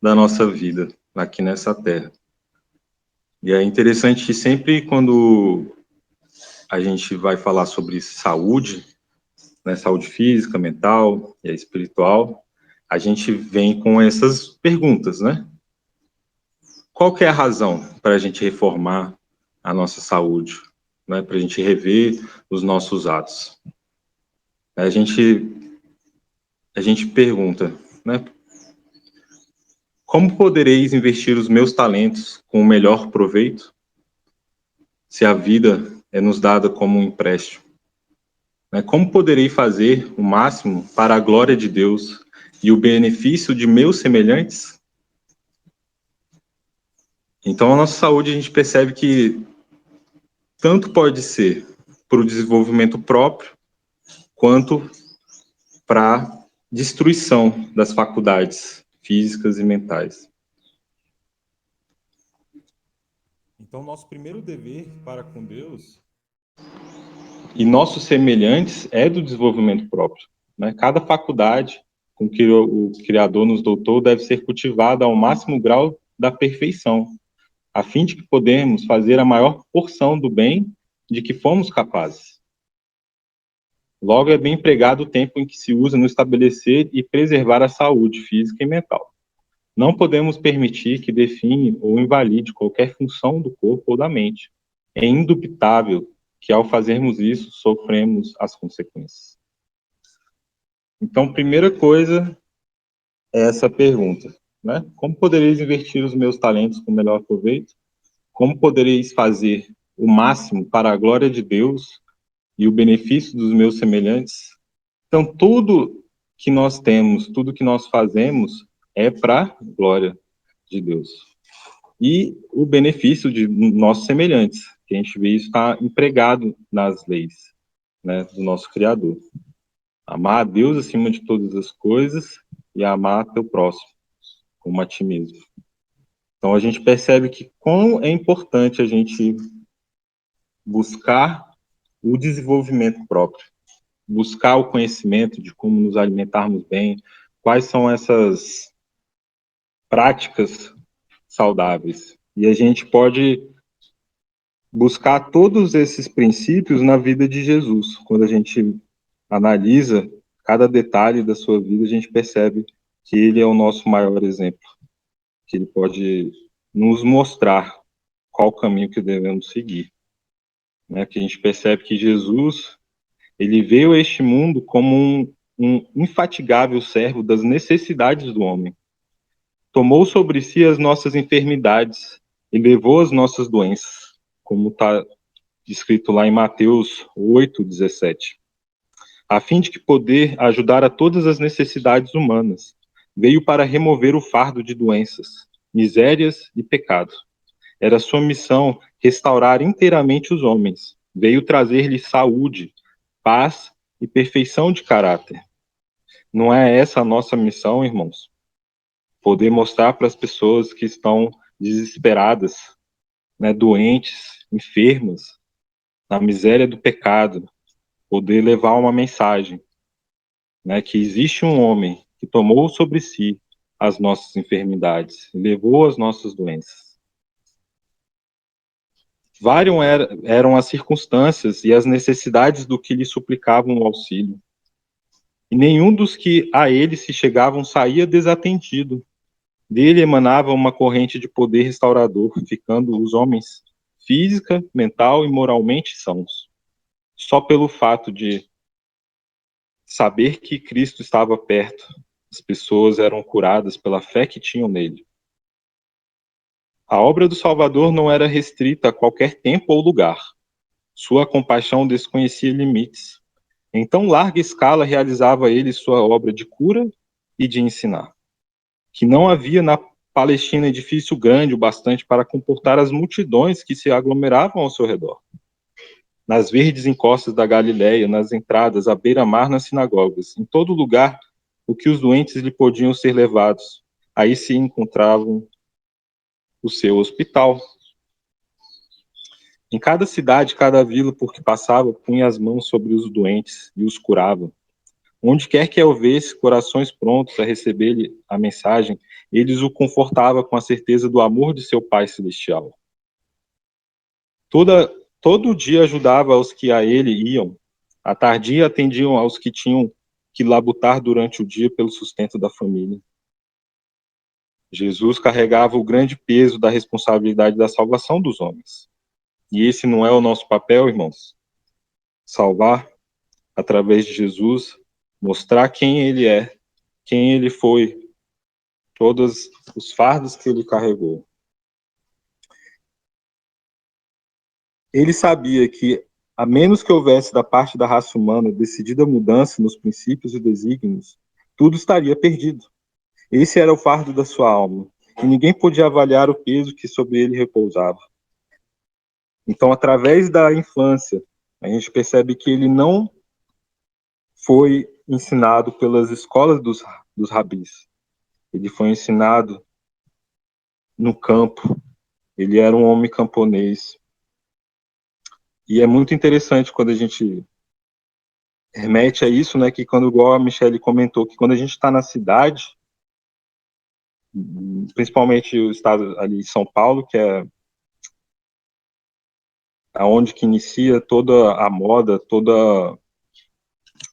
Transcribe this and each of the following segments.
da nossa vida aqui nessa terra. E é interessante que sempre quando a gente vai falar sobre saúde, né, saúde física, mental e espiritual, a gente vem com essas perguntas, né? Qual que é a razão para a gente reformar a nossa saúde, né? Para a gente rever os nossos atos? A gente pergunta, né? Como podereis investir os meus talentos com o melhor proveito, se a vida é nos dada como um empréstimo? Né? Como poderei fazer o máximo para a glória de Deus e o benefício de meus semelhantes? Então, a nossa saúde, a gente percebe que tanto pode ser para o desenvolvimento próprio, quanto para destruição das faculdades físicas e mentais. Então, nosso primeiro dever para com Deus e nossos semelhantes é do desenvolvimento próprio. Né? Cada faculdade com que o Criador nos dotou deve ser cultivada ao máximo grau da perfeição, a fim de que podemos fazer a maior porção do bem de que fomos capazes. Logo, é bem empregado o tempo em que se usa no estabelecer e preservar a saúde física e mental. Não podemos permitir que define ou invalide qualquer função do corpo ou da mente. É indubitável que, ao fazermos isso, sofremos as consequências. Então, primeira coisa é essa pergunta, né? Como podereis investir os meus talentos com melhor proveito? Como podereis fazer o máximo para a glória de Deus e o benefício dos meus semelhantes? Então, tudo que nós temos, tudo que nós fazemos é para a glória de Deus. E o benefício de nossos semelhantes, que a gente vê isso está empregado nas leis, né, do nosso Criador. Amar a Deus acima de todas as coisas e amar teu próximo, como a ti mesmo. Então, a gente percebe que quão é importante a gente buscar o desenvolvimento próprio, buscar o conhecimento de como nos alimentarmos bem, quais são essas práticas saudáveis. E a gente pode buscar todos esses princípios na vida de Jesus. Quando a gente analisa cada detalhe da sua vida, a gente percebe que ele é o nosso maior exemplo, que ele pode nos mostrar qual o caminho que devemos seguir. Né? Que a gente percebe que Jesus, ele veio a este mundo como um infatigável servo das necessidades do homem. Tomou sobre si as nossas enfermidades e levou as nossas doenças, como está descrito lá em Mateus 8:17, a fim de que poder ajudar a todas as necessidades humanas. Veio para remover o fardo de doenças, misérias e pecados. Era sua missão restaurar inteiramente os homens. Veio trazer-lhes saúde, paz e perfeição de caráter. Não é essa a nossa missão, irmãos? Poder mostrar para as pessoas que estão desesperadas, né, doentes, enfermas, na miséria do pecado, poder levar uma mensagem, né, que existe um homem que tomou sobre si as nossas enfermidades, levou as nossas doenças. Eram as circunstâncias e as necessidades do que lhe suplicavam o auxílio. E nenhum dos que a ele se chegavam saía desatendido. Dele emanava uma corrente de poder restaurador, ficando os homens física, mental e moralmente sãos. Só pelo fato de saber que Cristo estava perto, as pessoas eram curadas pela fé que tinham nele. A obra do Salvador não era restrita a qualquer tempo ou lugar. Sua compaixão desconhecia limites. Em tão larga escala realizava ele sua obra de cura e de ensinar, que não havia na Palestina edifício grande o bastante para comportar as multidões que se aglomeravam ao seu redor. Nas verdes encostas da Galileia, nas entradas, à beira-mar, nas sinagogas, em todo lugar, o que os doentes lhe podiam ser levados. Aí se encontravam o seu hospital. Em cada cidade, cada vila por que passava, punha as mãos sobre os doentes e os curava. Onde quer que houvesse corações prontos a receber a mensagem, eles o confortava com a certeza do amor de seu Pai Celestial. Todo dia ajudava os que a ele iam. À tardia atendiam aos que tinham que labutar durante o dia pelo sustento da família. Jesus carregava o grande peso da responsabilidade da salvação dos homens. E esse não é o nosso papel, irmãos? Salvar através de Jesus, mostrar quem ele é, quem ele foi, todos os fardos que ele carregou. Ele sabia que, a menos que houvesse da parte da raça humana decidida mudança nos princípios e desígnios, tudo estaria perdido. Esse era o fardo da sua alma, e ninguém podia avaliar o peso que sobre ele repousava. Então, através da infância, a gente percebe que ele não foi ensinado pelas escolas dos rabis. Ele foi ensinado no campo. Ele era um homem camponês. E é muito interessante quando a gente remete a isso, né, que quando, igual a Michelle comentou, que quando a gente está na cidade, principalmente o estado ali de São Paulo, que é aonde que inicia toda a moda, toda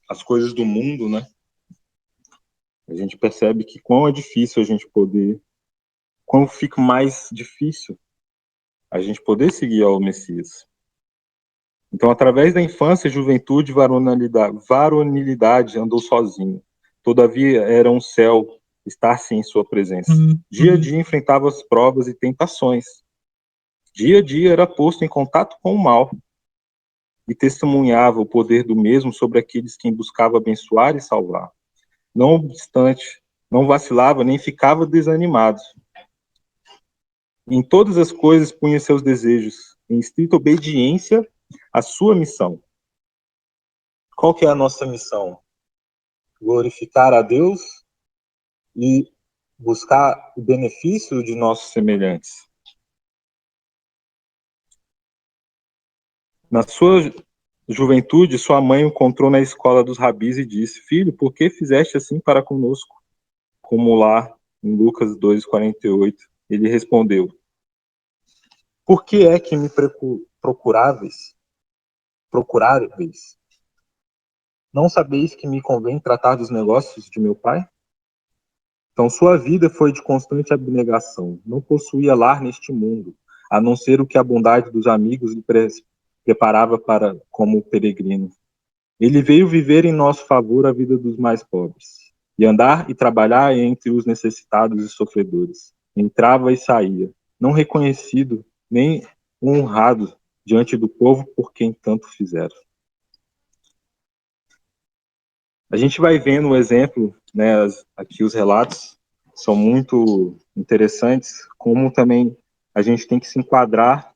as coisas do mundo, né, a gente percebe que quão é difícil a gente poder, quão fica mais difícil a gente poder seguir ao Messias. Então, através da infância, juventude, varonilidade andou sozinho. Todavia, era um céu estar-se em sua presença. Dia a dia enfrentava as provas e tentações. Dia a dia era posto em contato com o mal e testemunhava o poder do mesmo sobre aqueles que buscava abençoar e salvar. Não obstante, não vacilava nem ficava desanimado. Em todas as coisas punha seus desejos em estrita obediência à sua missão. Qual que é a nossa missão? Glorificar a Deus e buscar o benefício de nossos semelhantes. Na sua juventude, sua mãe o encontrou na escola dos rabis e disse: Filho, por que fizeste assim para conosco? Como lá em Lucas 2:48, ele respondeu: Por que é que me procuráveis? Não sabeis que me convém tratar dos negócios de meu pai? Então, sua vida foi de constante abnegação. Não possuía lar neste mundo, a não ser o que a bondade dos amigos lhe preparava para como peregrino. Ele veio viver em nosso favor a vida dos mais pobres, e andar e trabalhar entre os necessitados e sofredores. Entrava e saía, não reconhecido nem honrado diante do povo por quem tanto fizeram. A gente vai vendo o exemplo, né, aqui os relatos são muito interessantes, como também a gente tem que se enquadrar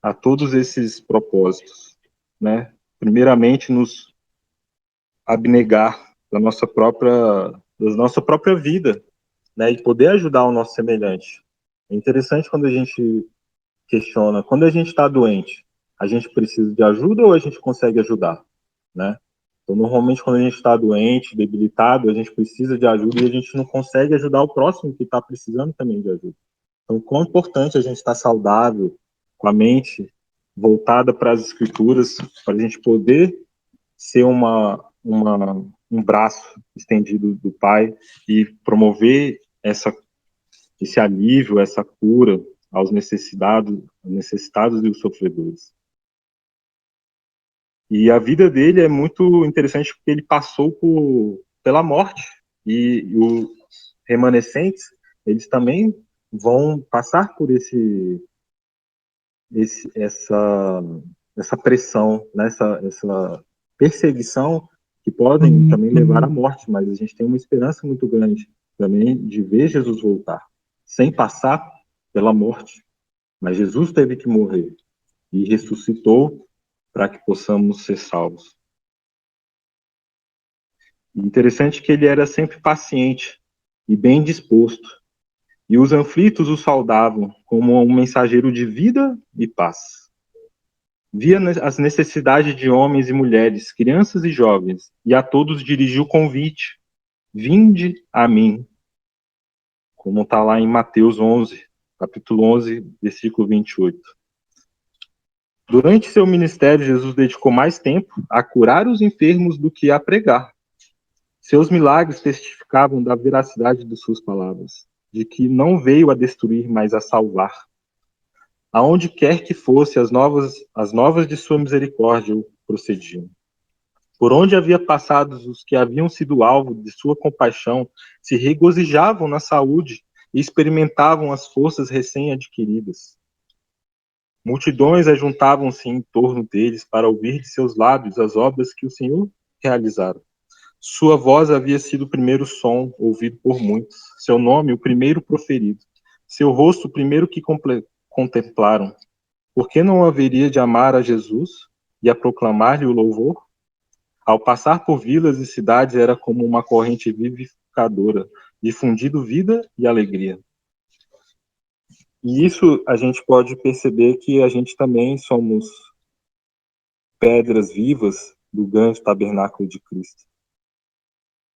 a todos esses propósitos, né? Primeiramente, nos abnegar da nossa própria vida, né, e poder ajudar o nosso semelhante. É interessante quando a gente questiona, quando a gente está doente, a gente precisa de ajuda ou a gente consegue ajudar, né? Então, normalmente, quando a gente está doente, debilitado, a gente precisa de ajuda e a gente não consegue ajudar o próximo que está precisando também de ajuda. Então, quão importante a gente estar saudável, com a mente voltada para as escrituras, para a gente poder ser um braço estendido do Pai e promover esse alívio, essa cura aos necessitados e os sofredores. E a vida dele é muito interessante porque ele passou pela morte e os remanescentes, eles também vão passar por essa pressão, né? essa perseguição que podem também levar à morte, mas a gente tem uma esperança muito grande também de ver Jesus voltar, sem passar pela morte. Mas Jesus teve que morrer e ressuscitou para que possamos ser salvos. Interessante que ele era sempre paciente e bem disposto, e os aflitos o saudavam como um mensageiro de vida e paz. Via as necessidades de homens e mulheres, crianças e jovens, e a todos dirigiu o convite: vinde a mim, como está lá em Mateus 11, capítulo 11, versículo 28. Durante seu ministério, Jesus dedicou mais tempo a curar os enfermos do que a pregar. Seus milagres testificavam da veracidade de suas palavras, de que não veio a destruir, mas a salvar. Aonde quer que fosse, as novas de sua misericórdia o procediam. Por onde havia passado os que haviam sido alvo de sua compaixão, se regozijavam na saúde e experimentavam as forças recém-adquiridas. Multidões ajuntavam-se em torno deles para ouvir de seus lábios as obras que o Senhor realizara. Sua voz havia sido o primeiro som ouvido por muitos, seu nome o primeiro proferido, seu rosto o primeiro que contemplaram. Por que não haveria de amar a Jesus e a proclamar-lhe o louvor? Ao passar por vilas e cidades, era como uma corrente vivificadora, difundindo vida e alegria. E isso a gente pode perceber que a gente também somos pedras vivas do grande tabernáculo de Cristo.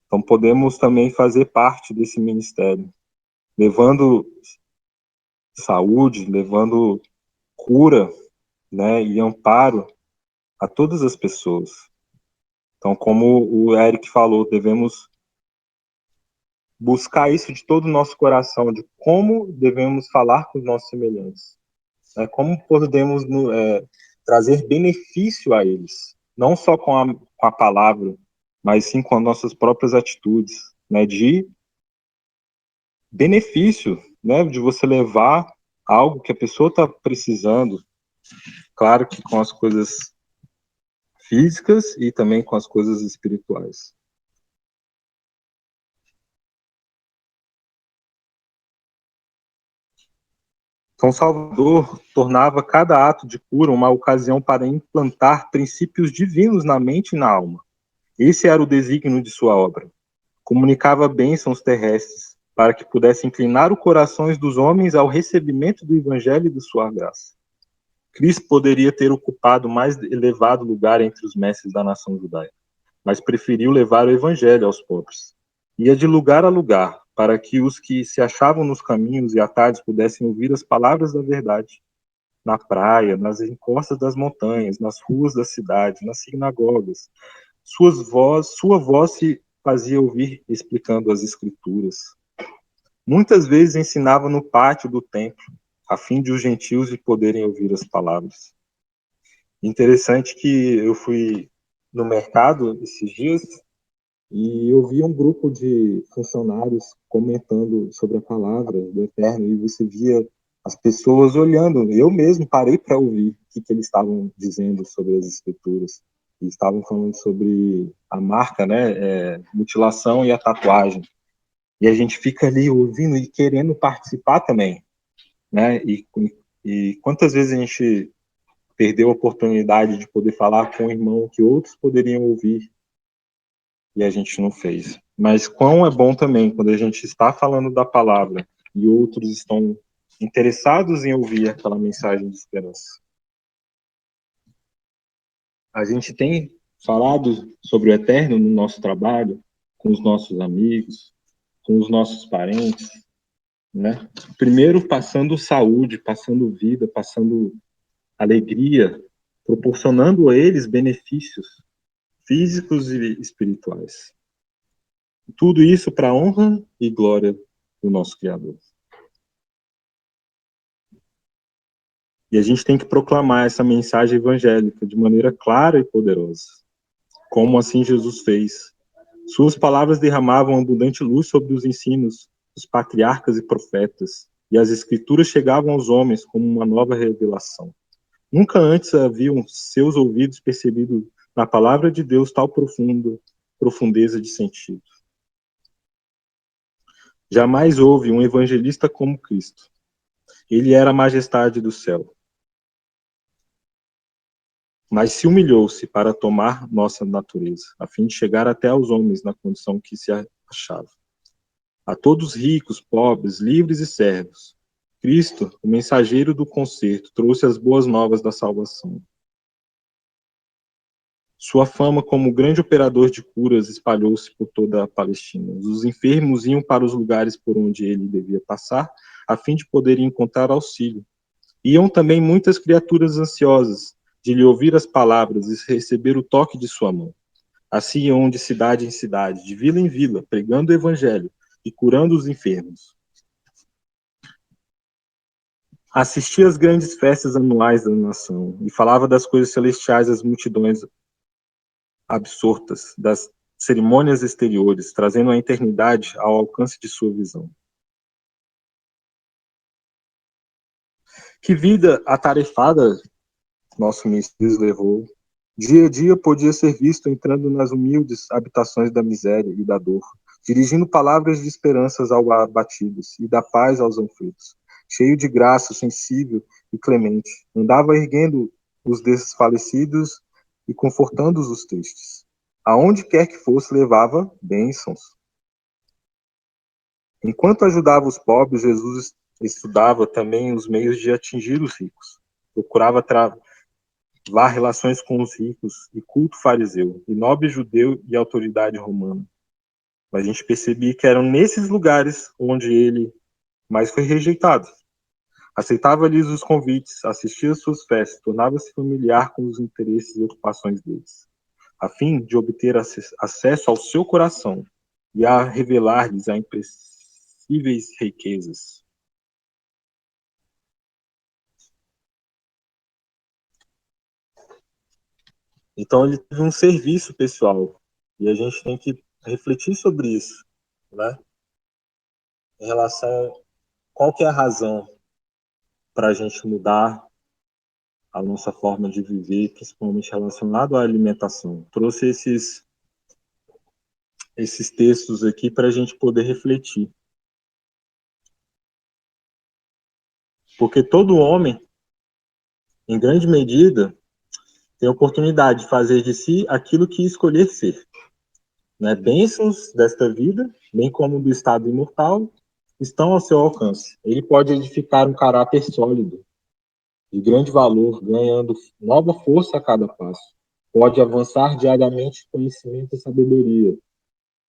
Então podemos também fazer parte desse ministério, levando saúde, levando cura, né, e amparo a todas as pessoas. Então, como o Eric falou, devemos buscar isso de todo o nosso coração, de como devemos falar com os nossos semelhantes, né? Como podemos trazer benefício a eles, não só com a palavra, mas sim com as nossas próprias atitudes, né? De benefício, né? De você levar algo que a pessoa está precisando, claro que com as coisas físicas e também com as coisas espirituais. São Salvador tornava cada ato de cura uma ocasião para implantar princípios divinos na mente e na alma. Esse era o desígnio de sua obra. Comunicava bênçãos terrestres, para que pudesse inclinar os corações dos homens ao recebimento do Evangelho e de sua graça. Cristo poderia ter ocupado o mais elevado lugar entre os mestres da nação judaica, mas preferiu levar o Evangelho aos pobres. Ia de lugar a lugar, para que os que se achavam nos caminhos e atalhos pudessem ouvir as palavras da verdade. Na praia, nas encostas das montanhas, nas ruas da cidade, nas sinagogas. Sua voz se fazia ouvir explicando as escrituras. Muitas vezes ensinava no pátio do templo, a fim de os gentios poderem ouvir as palavras. Interessante que eu fui no mercado esses dias e eu vi um grupo de funcionários comentando sobre a palavra do Eterno, e você via as pessoas olhando. Eu mesmo parei para ouvir o que eles estavam dizendo sobre as escrituras. E estavam falando sobre a marca, né, mutilação e a tatuagem. E a gente fica ali ouvindo e querendo participar também, né? E quantas vezes a gente perdeu a oportunidade de poder falar com um irmão que outros poderiam ouvir e a gente não fez. Mas quão é bom também quando a gente está falando da palavra e outros estão interessados em ouvir aquela mensagem de esperança. A gente tem falado sobre o eterno no nosso trabalho, com os nossos amigos, com os nossos parentes, né? Primeiro passando saúde, passando vida, passando alegria, proporcionando a eles benefícios físicos e espirituais. Tudo isso para a honra e glória do nosso Criador. E a gente tem que proclamar essa mensagem evangélica de maneira clara e poderosa, como assim Jesus fez. Suas palavras derramavam abundante luz sobre os ensinos dos patriarcas e profetas, e as escrituras chegavam aos homens como uma nova revelação. Nunca antes haviam seus ouvidos percebido na palavra de Deus tal profundeza de sentido. Jamais houve um evangelista como Cristo. Ele era a majestade do céu, mas se humilhou-se para tomar nossa natureza, a fim de chegar até aos homens na condição que se achava. A todos ricos, pobres, livres e servos, Cristo, o mensageiro do concerto, trouxe as boas novas da salvação. Sua fama como grande operador de curas espalhou-se por toda a Palestina. Os enfermos iam para os lugares por onde ele devia passar, a fim de poderem encontrar auxílio. Iam também muitas criaturas ansiosas de lhe ouvir as palavras e receber o toque de sua mão. Assim iam de cidade em cidade, de vila em vila, pregando o evangelho e curando os enfermos. Assistia às grandes festas anuais da nação e falava das coisas celestiais às multidões absortas, das cerimônias exteriores, trazendo a eternidade ao alcance de sua visão. Que vida atarefada nosso Messias levou. Dia a dia podia ser visto entrando nas humildes habitações da miséria e da dor, dirigindo palavras de esperanças aos abatidos e da paz aos aflitos. Cheio de graça, sensível e clemente, andava erguendo os desfalecidos e confortando os tristes. Aonde quer que fosse, levava bênçãos. Enquanto ajudava os pobres, Jesus estudava também os meios de atingir os ricos. Procurava travar relações com os ricos e culto fariseu, e nobre judeu e autoridade romana. Mas a gente percebia que eram nesses lugares onde ele mais foi rejeitado. Aceitava-lhes os convites, assistia às suas festas, tornava-se familiar com os interesses e ocupações deles, a fim de obter acesso ao seu coração e a revelar-lhes as impossíveis riquezas. Então ele teve um serviço pessoal e a gente tem que refletir sobre isso, né? Em relação a qual que é a razão para a gente mudar a nossa forma de viver, principalmente relacionado à alimentação. Trouxe esses textos aqui para a gente poder refletir. Porque todo homem, em grande medida, tem a oportunidade de fazer de si aquilo que escolher ser. Né? Bênçãos desta vida, bem como do estado imortal, estão ao seu alcance. Ele pode edificar um caráter sólido, de grande valor, ganhando nova força a cada passo. Pode avançar diariamente conhecimento e sabedoria,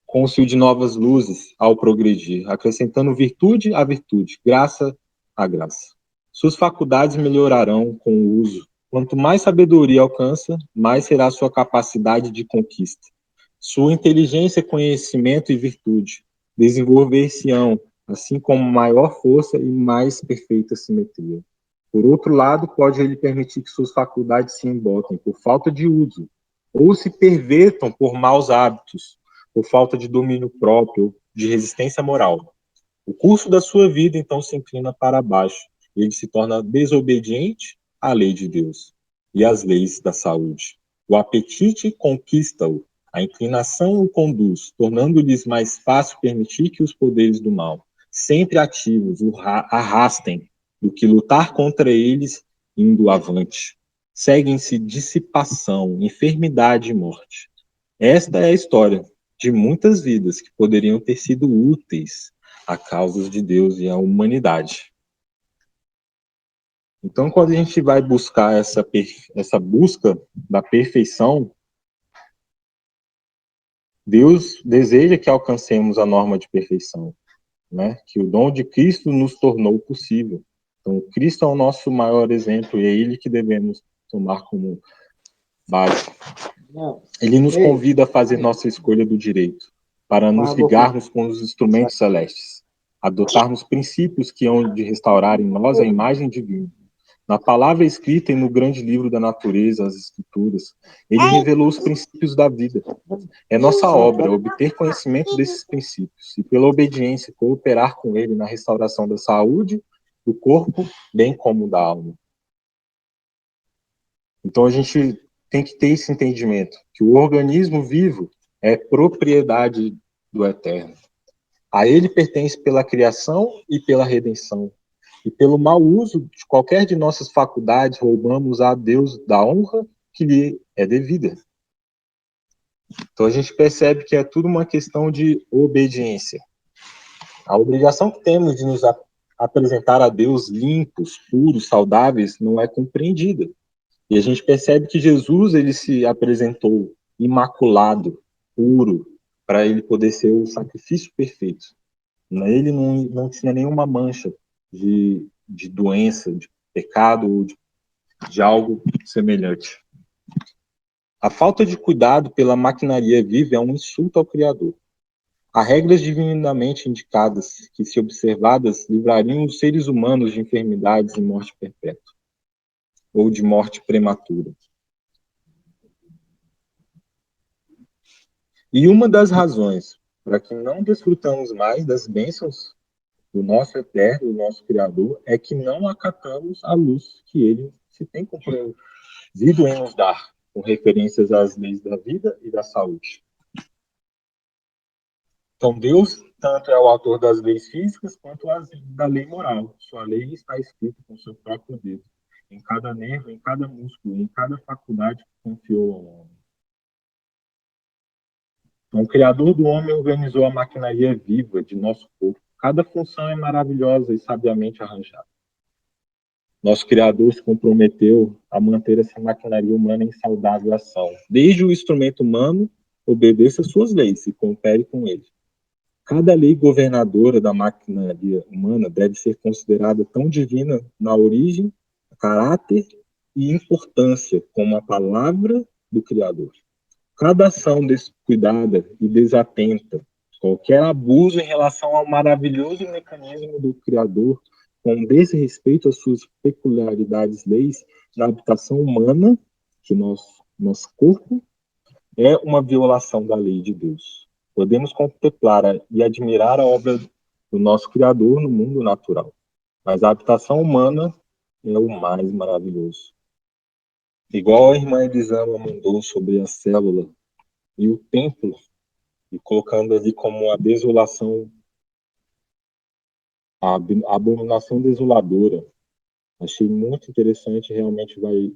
com o fio de novas luzes ao progredir, acrescentando virtude à virtude, graça à graça. Suas faculdades melhorarão com o uso. Quanto mais sabedoria alcança, mais será sua capacidade de conquista. Sua inteligência, conhecimento e virtude desenvolver-se-ão, assim como maior força e mais perfeita simetria. Por outro lado, pode ele permitir que suas faculdades se embotem por falta de uso, ou se pervertam por maus hábitos, por falta de domínio próprio, de resistência moral. O curso da sua vida, então, se inclina para baixo. Ele se torna desobediente à lei de Deus e às leis da saúde. O apetite conquista-o, a inclinação o conduz, tornando-lhes mais fácil permitir que os poderes do mal, sempre ativos, o arrastem, do que lutar contra eles indo avante. Seguem-se dissipação, enfermidade e morte. Esta é a história de muitas vidas que poderiam ter sido úteis a causas de Deus e à humanidade. Então, quando a gente vai buscar essa busca da perfeição, Deus deseja que alcancemos a norma de perfeição, né? Que o dom de Cristo nos tornou possível. Então, Cristo é o nosso maior exemplo e é ele que devemos tomar como base. Ele nos convida a fazer nossa escolha do direito, para nos ligarmos com os instrumentos celestes, adotarmos princípios que hão de restaurar em nós a imagem divina. Na palavra escrita e no grande livro da natureza, as escrituras, ele revelou os princípios da vida. É nossa obra obter conhecimento desses princípios e, pela obediência, cooperar com ele na restauração da saúde, do corpo, bem como da alma. Então, a gente tem que ter esse entendimento, que o organismo vivo é propriedade do Eterno. A ele pertence pela criação e pela redenção. E pelo mau uso de qualquer de nossas faculdades, roubamos a Deus da honra que lhe é devida. Então a gente percebe que é tudo uma questão de obediência. A obrigação que temos de nos apresentar a Deus limpos, puros, saudáveis, não é compreendida. E a gente percebe que Jesus, ele se apresentou imaculado, puro, para ele poder ser o sacrifício perfeito. Ele não tinha nenhuma mancha de doença, de pecado, ou de algo semelhante. A falta de cuidado pela maquinaria viva é um insulto ao Criador. Há regras divinamente indicadas que, se observadas, livrariam os seres humanos de enfermidades e morte perpétua, ou de morte prematura. E uma das razões para que não desfrutamos mais das bênçãos do nosso Eterno, do nosso Criador, é que não acatamos a luz que Ele se tem compreendido em nos dar, com referências às leis da vida e da saúde. Então, Deus tanto é o autor das leis físicas quanto as da lei moral. Sua lei está escrita com seu próprio dedo, em cada nervo, em cada músculo, em cada faculdade que confiou ao homem. Então, o Criador do homem organizou a maquinaria viva de nosso corpo. Cada função é maravilhosa e sabiamente arranjada. Nosso Criador se comprometeu a manter essa maquinaria humana em saudável ação. Desde o instrumento humano, obedeça suas leis e coopere com ele. Cada lei governadora da maquinaria humana deve ser considerada tão divina na origem, caráter e importância como a palavra do Criador. Cada ação descuidada e desatenta, qualquer abuso em relação ao maravilhoso mecanismo do Criador, com desrespeito às suas peculiaridades leis na habitação humana, que nosso corpo, é uma violação da lei de Deus. Podemos contemplar e admirar a obra do nosso Criador no mundo natural, mas a habitação humana é o mais maravilhoso. Igual a irmã Elisama mandou sobre a célula e o templo, e colocando ali como a desolação, a abominação desoladora. Achei muito interessante, realmente vai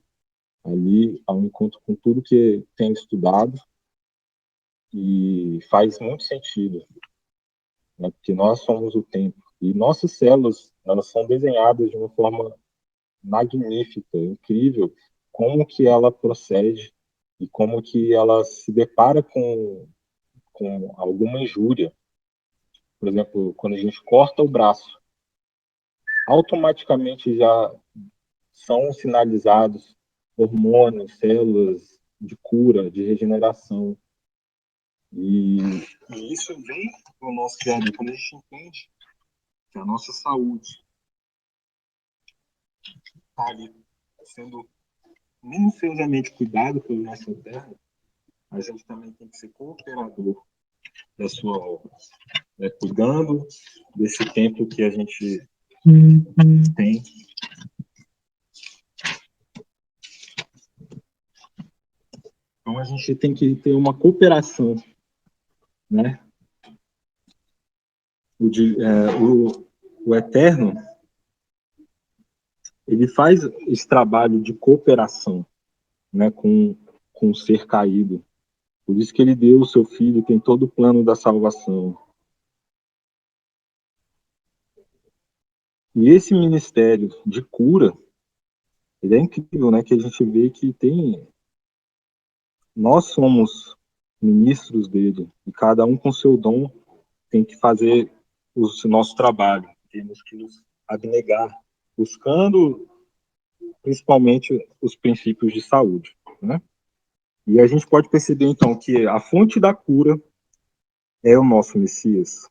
ali ao encontro com tudo que tem estudado e faz muito sentido, né? Porque nós somos o templo e nossas células, elas são desenhadas de uma forma magnífica, incrível, como que ela procede e como que ela se depara com alguma injúria. Por exemplo, quando a gente corta o braço, automaticamente já são sinalizados hormônios, células de cura, de regeneração. E isso vem do nosso Criador. Quando a gente entende que a nossa saúde está ali sendo minuciosamente cuidado pelo nosso Eterno, a gente também tem que ser cooperador da sua obra, né? Cuidando desse tempo que a gente tem. Então a gente tem que ter uma cooperação, né? O Eterno, ele faz esse trabalho de cooperação, né, com o ser caído. Por isso que ele deu o seu filho, tem todo o plano da salvação. E esse ministério de cura, ele é incrível, né? Que a gente vê que nós somos ministros dele, e cada um com seu dom tem que fazer o nosso trabalho. Temos que nos abnegar, buscando principalmente os princípios de saúde, né? E a gente pode perceber, então, que a fonte da cura é o nosso Messias.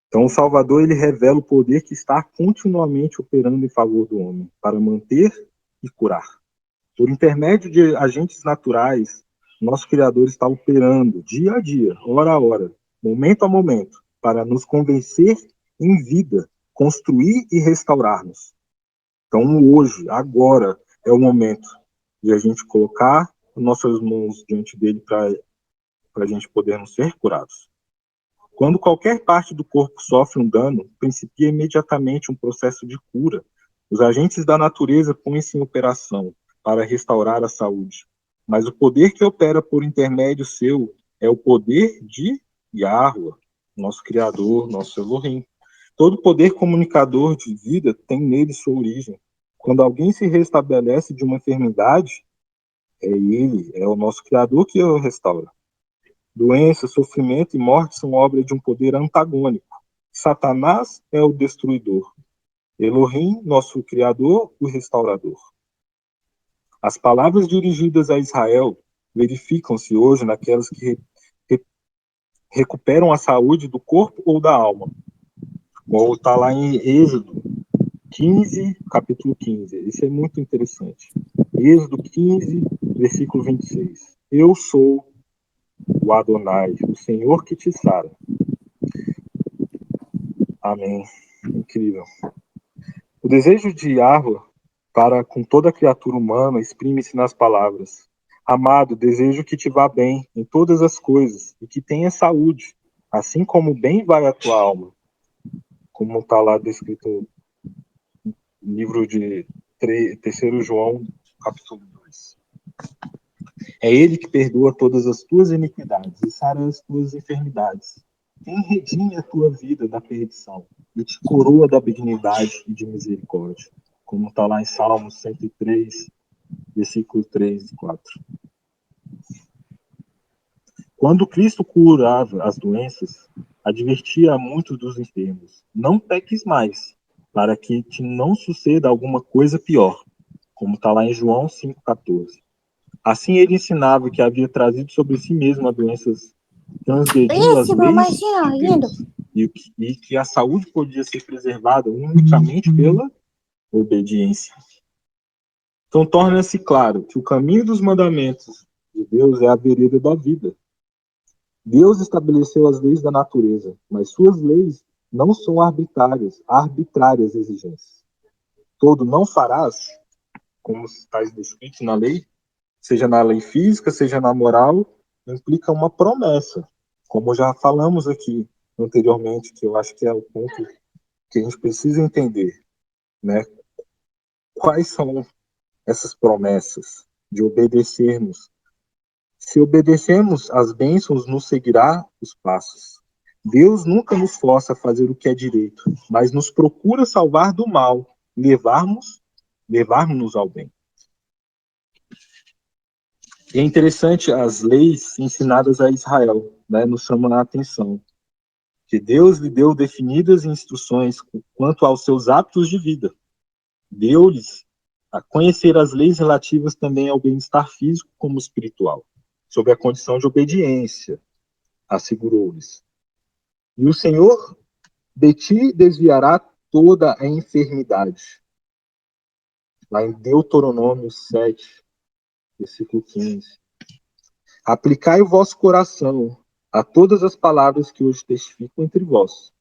Então, o Salvador, ele revela o poder que está continuamente operando em favor do homem, para manter e curar. Por intermédio de agentes naturais, nosso Criador está operando dia a dia, hora a hora, momento a momento, para nos convencer em vida, construir e restaurar-nos. Então, hoje, agora, é o momento de a gente colocar nossas mãos diante dele para a gente podermos ser curados. Quando qualquer parte do corpo sofre um dano, principia imediatamente um processo de cura. Os agentes da natureza põem-se em operação para restaurar a saúde. Mas o poder que opera por intermédio seu é o poder de Yahweh, nosso Criador, nosso Elohim. Todo poder comunicador de vida tem nele sua origem. Quando alguém se restabelece de uma enfermidade, é o nosso Criador que o restaura. Doença, sofrimento e morte são obra de um poder antagônico. Satanás é o destruidor. Elohim, nosso Criador, o restaurador. As palavras dirigidas a Israel verificam-se hoje naquelas que recuperam a saúde do corpo ou da alma. Ou está lá em Êxodo 15, capítulo 15. Isso é muito interessante. Êxodo 15, versículo 26. Eu sou o Adonai, o Senhor que te sara. Amém. Incrível. O desejo de Yahweh para com toda criatura humana exprime-se nas palavras: Amado, desejo que te vá bem em todas as coisas e que tenha saúde, assim como bem vai a tua alma. Como está lá descrito no livro de 3 João, capítulo 2. É ele que perdoa todas as tuas iniquidades e sara as tuas enfermidades. Quem redime a tua vida da perdição e te coroa da benignidade e de misericórdia. Como está lá em Salmos 103, versículo 3 e 4. Quando Cristo curava as doenças, advertia a muitos dos enfermos: não peques mais, para que te não suceda alguma coisa pior. Como está lá em João 5,14. Assim ele ensinava que havia trazido sobre si mesmo as doenças, transgredindo as leis de Deus, e que a saúde podia ser preservada unicamente pela obediência. Então torna-se claro que o caminho dos mandamentos de Deus é a vereda da vida. Deus estabeleceu as leis da natureza, mas suas leis não são arbitrárias exigências. Todo não farás, como está descrito na lei, seja na lei física, seja na moral, implica uma promessa. Como já falamos aqui anteriormente, que eu acho que é o ponto que a gente precisa entender, né? Quais são essas promessas de obedecermos? Se obedecermos, as bênçãos nos seguirá os passos. Deus nunca nos força a fazer o que é direito, mas nos procura salvar do mal, levarmos-nos ao bem. E é interessante as leis ensinadas a Israel, né, nos chamam a atenção, que Deus lhe deu definidas instruções quanto aos seus hábitos de vida. Deu-lhes a conhecer as leis relativas também ao bem-estar físico como espiritual, sob a condição de obediência, assegurou-lhes. E o Senhor de ti desviará toda a enfermidade. Lá em Deuteronômio 7, versículo 15. Aplicai o vosso coração a todas as palavras que hoje testifico entre vós,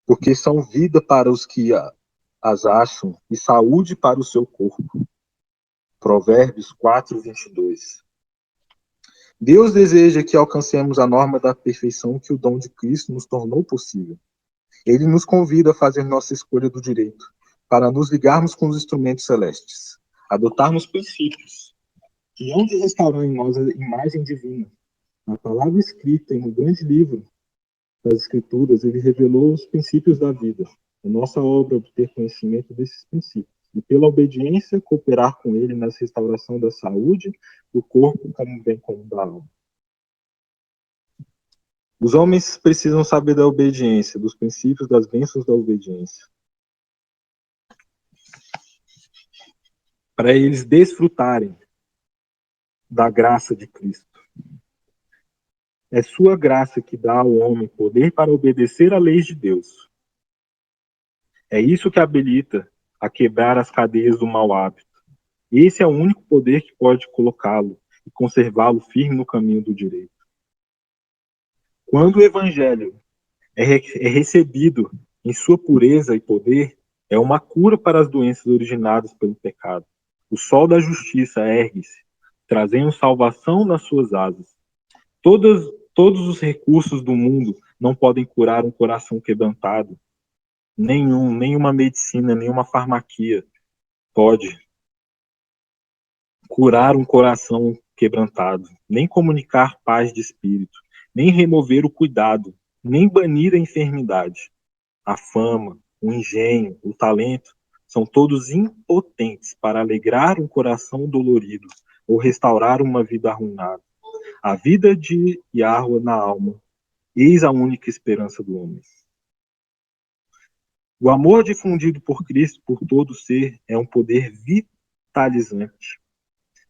porque são vida para os que as acham e saúde para o seu corpo. Provérbios 4, 22. Deus deseja que alcancemos a norma da perfeição que o dom de Cristo nos tornou possível. Ele nos convida a fazer nossa escolha do direito, para nos ligarmos com os instrumentos celestes, adotarmos princípios que hão de restaurar em nós a imagem divina. A palavra escrita em um grande livro das Escrituras, ele revelou os princípios da vida. É nossa obra obter conhecimento desses princípios e, pela obediência, cooperar com ele na restauração da saúde do corpo, como bem como da alma. Os homens precisam saber da obediência, dos princípios das bênçãos da obediência, para eles desfrutarem da graça de Cristo. É sua graça que dá ao homem poder para obedecer à lei de Deus. É isso que habilita a quebrar as cadeias do mau hábito. Esse é o único poder que pode colocá-lo e conservá-lo firme no caminho do direito. Quando o evangelho é recebido em sua pureza e poder, é uma cura para as doenças originadas pelo pecado. O sol da justiça ergue-se, trazendo salvação nas suas asas. Todos os recursos do mundo não podem curar um coração quebrantado. Nenhuma medicina, nenhuma farmacia pode curar um coração quebrantado, nem comunicar paz de espírito, nem remover o cuidado, nem banir a enfermidade. A fama, o engenho, o talento são todos impotentes para alegrar um coração dolorido ou restaurar uma vida arruinada. A vida de Yahweh na alma, eis a única esperança do homem. O amor difundido por Cristo por todo ser é um poder vitalizante.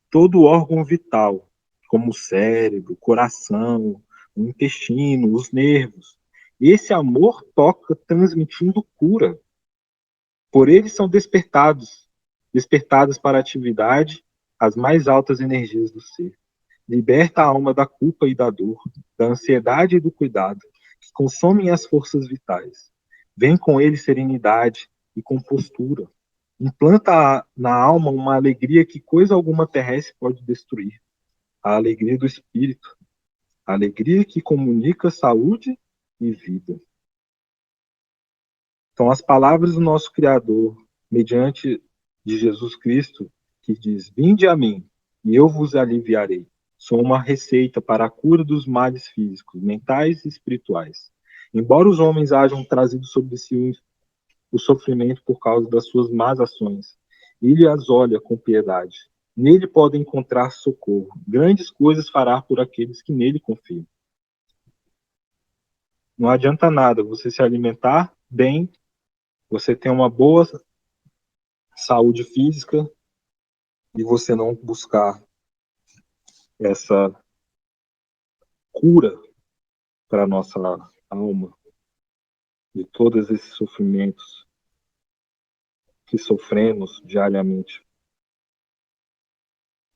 Todo órgão vital, como o cérebro, o coração, o intestino, os nervos, esse amor toca transmitindo cura. Por ele são despertadas para a atividade as mais altas energias do ser. Liberta a alma da culpa e da dor, da ansiedade e do cuidado, que consomem as forças vitais. Vem com ele serenidade e compostura. Implanta na alma uma alegria que coisa alguma terrestre pode destruir. A alegria do espírito, a alegria que comunica saúde e vida. Então, as palavras do nosso Criador, mediante de Jesus Cristo, que diz: Vinde a mim, e eu vos aliviarei, são uma receita para a cura dos males físicos, mentais e espirituais. Embora os homens hajam trazido sobre si o sofrimento por causa das suas más ações, ele as olha com piedade. Nele podem encontrar socorro. Grandes coisas fará por aqueles que nele confiam. Não adianta nada você se alimentar bem, você ter uma boa saúde física e você não buscar essa cura para a nossa alma de todos esses sofrimentos que sofremos diariamente.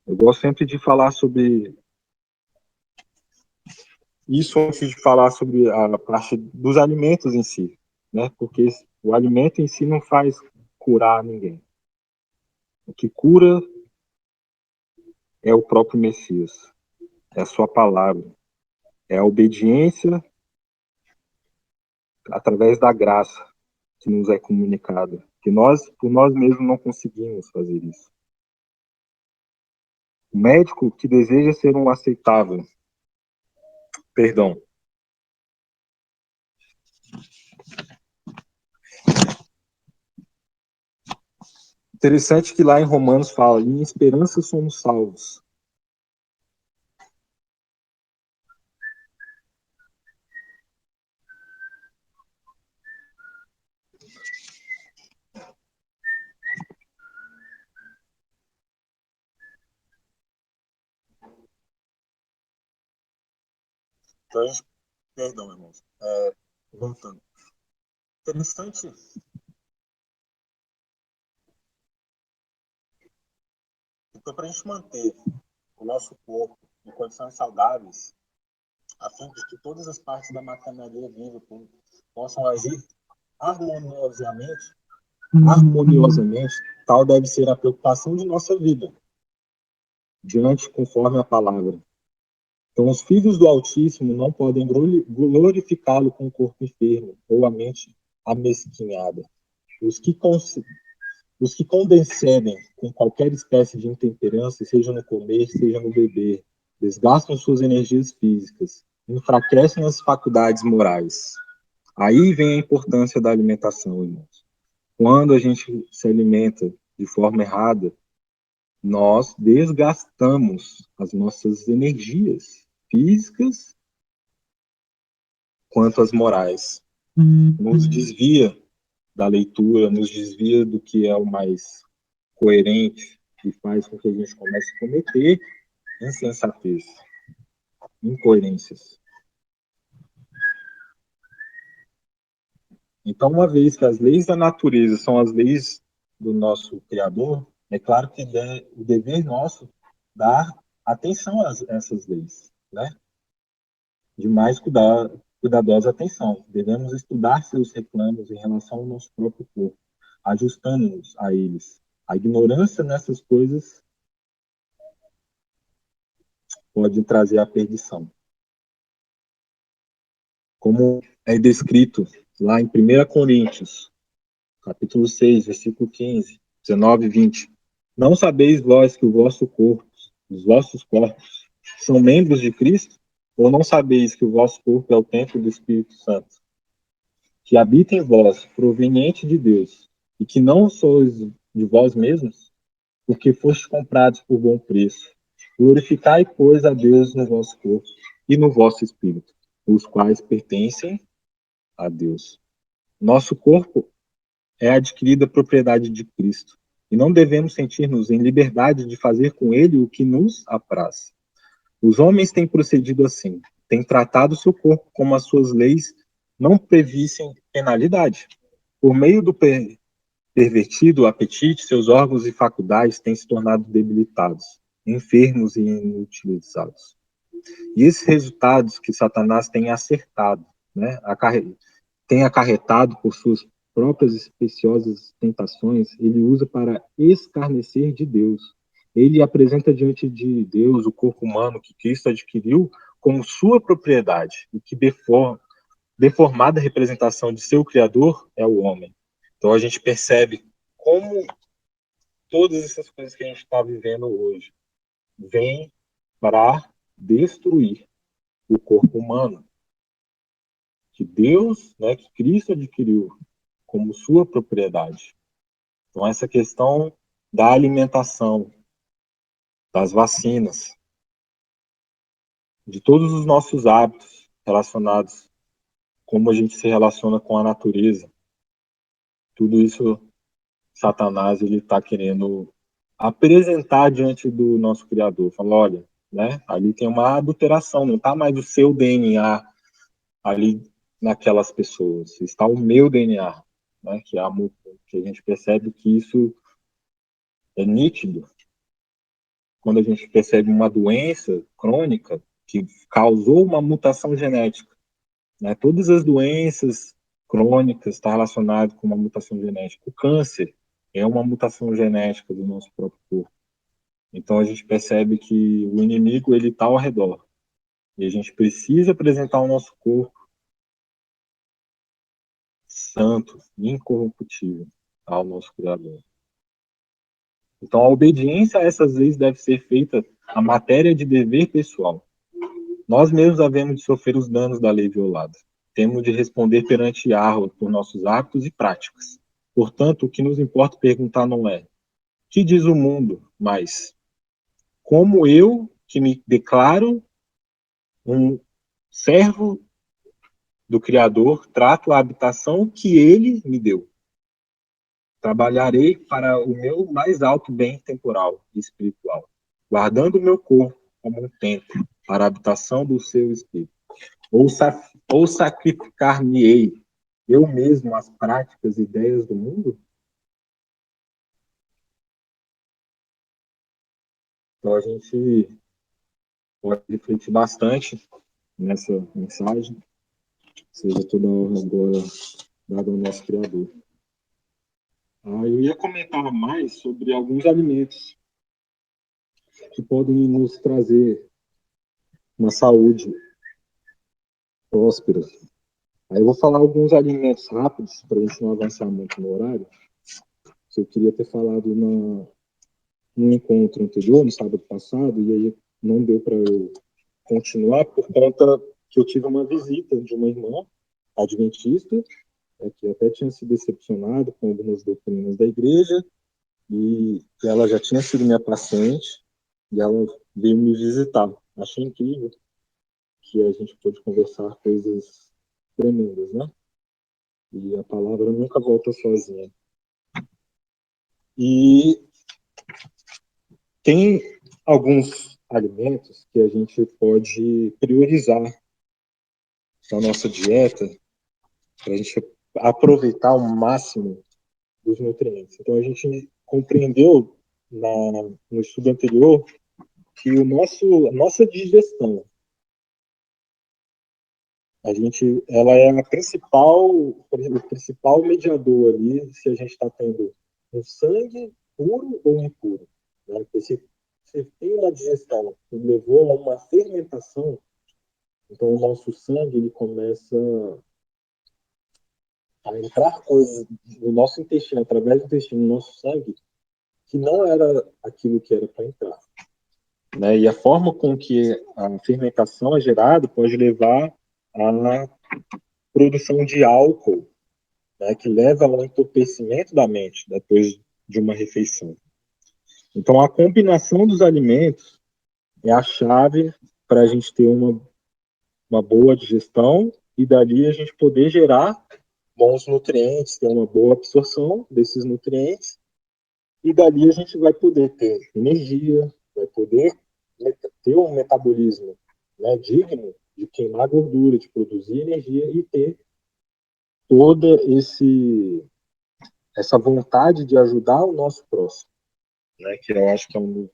Eu gosto sempre de falar sobre isso antes de falar sobre a parte dos alimentos em si, né? Porque o alimento em si não faz curar ninguém. O que cura é o próprio Messias, é a sua palavra, é a obediência através da graça que nos é comunicada, que nós, por nós mesmos, não conseguimos fazer isso. O médico que deseja ser um aceitável, perdão, interessante que lá em Romanos fala, em esperança somos salvos. Então, perdão, irmãos. Voltando. Interessante. Então, para a gente manter o nosso corpo em condições saudáveis, a fim de que todas as partes da maquinaria viva possam agir harmoniosamente, harmoniosamente, tal deve ser a preocupação de nossa vida, diante conforme a palavra. Então, os filhos do Altíssimo não podem glorificá-lo com o corpo enfermo ou a mente amesquinhada. Os que, os que condescendem com qualquer espécie de intemperância, seja no comer, seja no beber, desgastam suas energias físicas, enfraquecem as faculdades morais. Aí vem a importância da alimentação, irmãos. Quando a gente se alimenta de forma errada, nós desgastamos as nossas energias físicas quanto as morais. Nos desvia da leitura, nos desvia do que é o mais coerente e faz com que a gente comece a cometer insensatez, incoerências. Então, uma vez que as leis da natureza são as leis do nosso Criador, é claro que é o dever nosso dar atenção a essas leis, né? De mais cuidadosa atenção. Devemos estudar seus reclamos em relação ao nosso próprio corpo, ajustando-nos a eles. A ignorância nessas coisas pode trazer a perdição. Como é descrito lá em 1 Coríntios, capítulo 6, versículo 15, 19 e 20. Não sabeis vós que o vosso corpo, os vossos corpos, são membros de Cristo? Ou não sabeis que o vosso corpo é o templo do Espírito Santo, que habita em vós, proveniente de Deus, e que não sois de vós mesmos, porque fostes comprados por bom preço. Glorificai, pois, a Deus no vosso corpo e no vosso espírito, os quais pertencem a Deus. Nosso corpo é adquirida propriedade de Cristo, e não devemos sentir-nos em liberdade de fazer com ele o que nos apraz. Os homens têm procedido assim, têm tratado seu corpo como as suas leis não previssem penalidade. Por meio do pervertido apetite, seus órgãos e faculdades têm se tornado debilitados, enfermos e inutilizados. E esses resultados que Satanás tem acertado, né, tem acarretado por suas próprias especiosas tentações, ele usa para escarnecer de Deus. Ele apresenta diante de Deus o corpo humano que Cristo adquiriu como sua propriedade, e que deformada representação de seu Criador é o homem. Então a gente percebe como todas essas coisas que a gente está vivendo hoje vêm para destruir o corpo humano, que Deus, né, que Cristo adquiriu como sua propriedade. Então essa questão da alimentação, das vacinas, de todos os nossos hábitos relacionados, como a gente se relaciona com a natureza, tudo isso Satanás ele está querendo apresentar diante do nosso Criador. Fala, olha, né, ali tem uma adulteração, não está mais o seu DNA ali naquelas pessoas, está o meu DNA, né, que a gente percebe que isso é nítido quando a gente percebe uma doença crônica que causou uma mutação genética, né? Todas as doenças crônicas estão relacionadas com uma mutação genética. O câncer é uma mutação genética do nosso próprio corpo. Então a gente percebe que o inimigo ele está ao redor e a gente precisa apresentar o nosso corpo santo, incorruptível ao nosso Criador. Então a obediência a essas leis deve ser feita a matéria de dever pessoal. Nós mesmos havemos de sofrer os danos da lei violada. Temos de responder perante Yahweh por nossos hábitos e práticas. Portanto, o que nos importa perguntar não é: que diz o mundo? Mas como eu, que me declaro um servo do Criador, trato a habitação que ele me deu. Trabalharei para o meu mais alto bem temporal e espiritual, guardando o meu corpo como um templo para a habitação do seu espírito. Ou sacrificar-me-ei eu mesmo as práticas e ideias do mundo? Então a gente pode refletir bastante nessa mensagem, seja toda a honra agora dada ao nosso Criador. Eu ia comentar mais sobre alguns alimentos que podem nos trazer uma saúde próspera. Aí eu vou falar alguns alimentos rápidos, para a gente não avançar muito no horário, que eu queria ter falado no encontro anterior, no sábado passado, e aí não deu para eu continuar por conta que eu tive uma visita de uma irmã adventista, que até tinha se decepcionado com algumas doutrinas da igreja, e ela já tinha sido minha paciente, e ela veio me visitar. Achei incrível que a gente pôde conversar coisas tremendas, né? E a palavra nunca volta sozinha. E tem alguns alimentos que a gente pode priorizar na nossa dieta para a gente aproveitar o máximo dos nutrientes. Então a gente compreendeu no estudo anterior que a nossa digestão, ela é o principal mediador ali se a gente está tendo um sangue puro ou impuro. Né? Porque se tem uma digestão que levou a uma fermentação, então o nosso sangue ele começa a entrar coisas no nosso intestino, através do intestino, no nosso sangue, que não era aquilo que era para entrar. Né? E a forma com que a fermentação é gerada pode levar à produção de álcool, né, que leva ao entorpecimento da mente depois de uma refeição. Então, a combinação dos alimentos é a chave para a gente ter uma boa digestão e dali a gente poder gerar bons nutrientes, ter uma boa absorção desses nutrientes e dali a gente vai poder ter energia, vai poder ter um metabolismo, né, digno de queimar gordura, de produzir energia e ter toda essa vontade de ajudar o nosso próximo, né, que eu acho que é um dos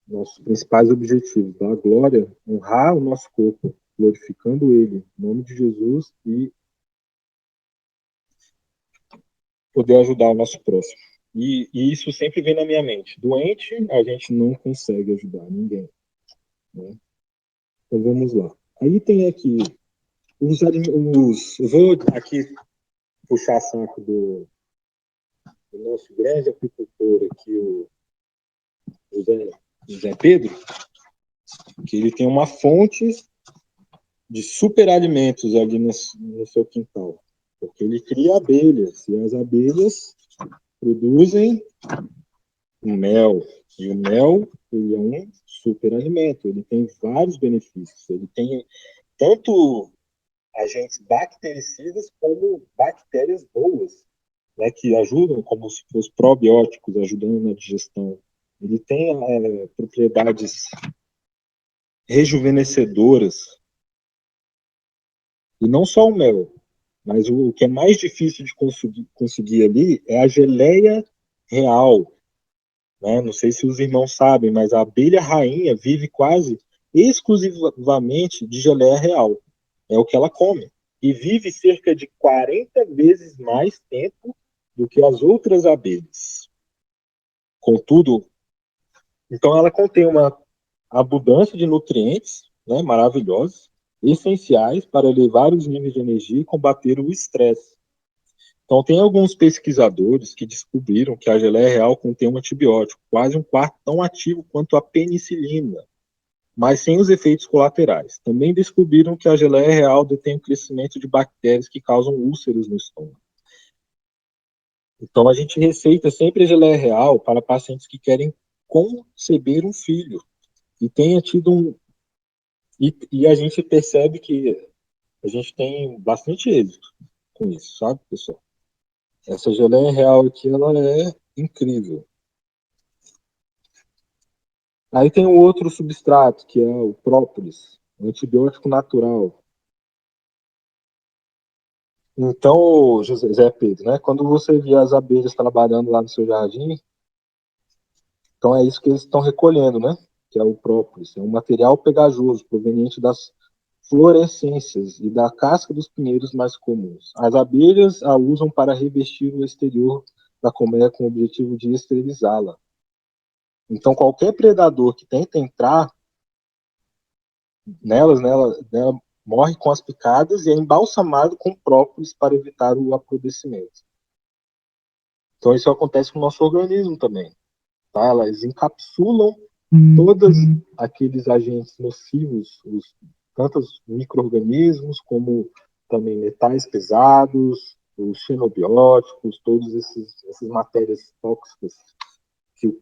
nossos principais objetivos, dar glória, honrar o nosso corpo, glorificando ele, em nome de Jesus, e poder ajudar o nosso próximo. E isso sempre vem na minha mente. Doente, a gente não consegue ajudar ninguém, né? Então vamos lá. Aí tem aqui eu vou aqui puxar saco do nosso grande apicultor aqui, o José Pedro, que ele tem uma fonte de superalimentos ali no seu quintal, porque ele cria abelhas, e as abelhas produzem mel, e o mel ele é um superalimento, ele tem vários benefícios, ele tem tanto agentes bactericidas como bactérias boas, né, que ajudam, como se fossem probióticos, ajudando na digestão. Ele tem propriedades rejuvenescedoras, e não só o mel, mas o que é mais difícil de conseguir ali é a geleia real, né? Não sei se os irmãos sabem, mas a abelha rainha vive quase exclusivamente de geleia real. É o que ela come. E vive cerca de 40 vezes mais tempo do que as outras abelhas. Contudo, então ela contém uma abundância de nutrientes, né, maravilhosos, essenciais para elevar os níveis de energia e combater o estresse. Então, tem alguns pesquisadores que descobriram que a geleia real contém um antibiótico, quase um quarto tão ativo quanto a penicilina, mas sem os efeitos colaterais. Também descobriram que a geleia real detém o crescimento de bactérias que causam úlceras no estômago. Então, a gente receita sempre a geleia real para pacientes que querem conceber um filho e tenha tido e a gente percebe que a gente tem bastante êxito com isso, sabe, pessoal? Essa geleia real aqui, ela é incrível. Aí tem o outro substrato, que é o própolis, um antibiótico natural. Então, José Pedro, né, quando você vê as abelhas trabalhando lá no seu jardim, então é isso que eles estão recolhendo, né? Que é o própolis. É um material pegajoso proveniente das fluorescências e da casca dos pinheiros mais comuns. As abelhas a usam para revestir o exterior da colmeia com o objetivo de esterilizá-la. Então, qualquer predador que tenta entrar nela morre com as picadas e é embalsamado com própolis para evitar o apodrecimento. Então, isso acontece com o nosso organismo também. Tá? Elas encapsulam todos aqueles agentes nocivos, tantos micro-organismos como também metais pesados, os xenobióticos, todas essas matérias tóxicas que,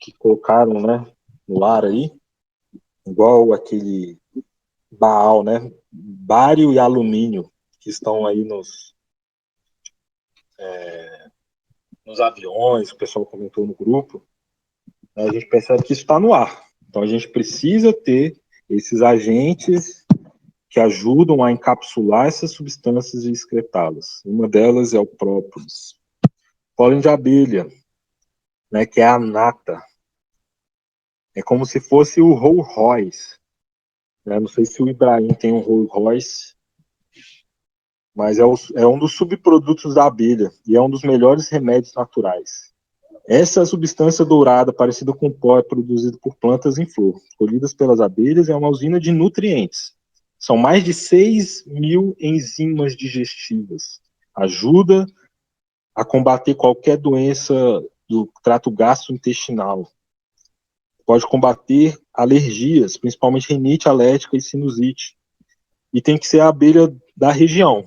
que colocaram, né, no ar aí, igual aquele Baal, né, bário e alumínio que estão aí nos aviões, o pessoal comentou no grupo, a gente percebe que isso está no ar. Então a gente precisa ter esses agentes que ajudam a encapsular essas substâncias e excretá-las. Uma delas é o própolis. Pólen de abelha, né, que é a nata. É como se fosse o Rolls Royce. Né? Não sei se o Ibrahim tem um Rolls Royce, mas é um dos subprodutos da abelha e é um dos melhores remédios naturais. Essa substância dourada, parecida com pó, é produzida por plantas em flor, colhidas pelas abelhas, é uma usina de nutrientes. São mais de 6.000 enzimas digestivas. Ajuda a combater qualquer doença do trato gastrointestinal. Pode combater alergias, principalmente rinite alérgica e sinusite. E tem que ser a abelha da região.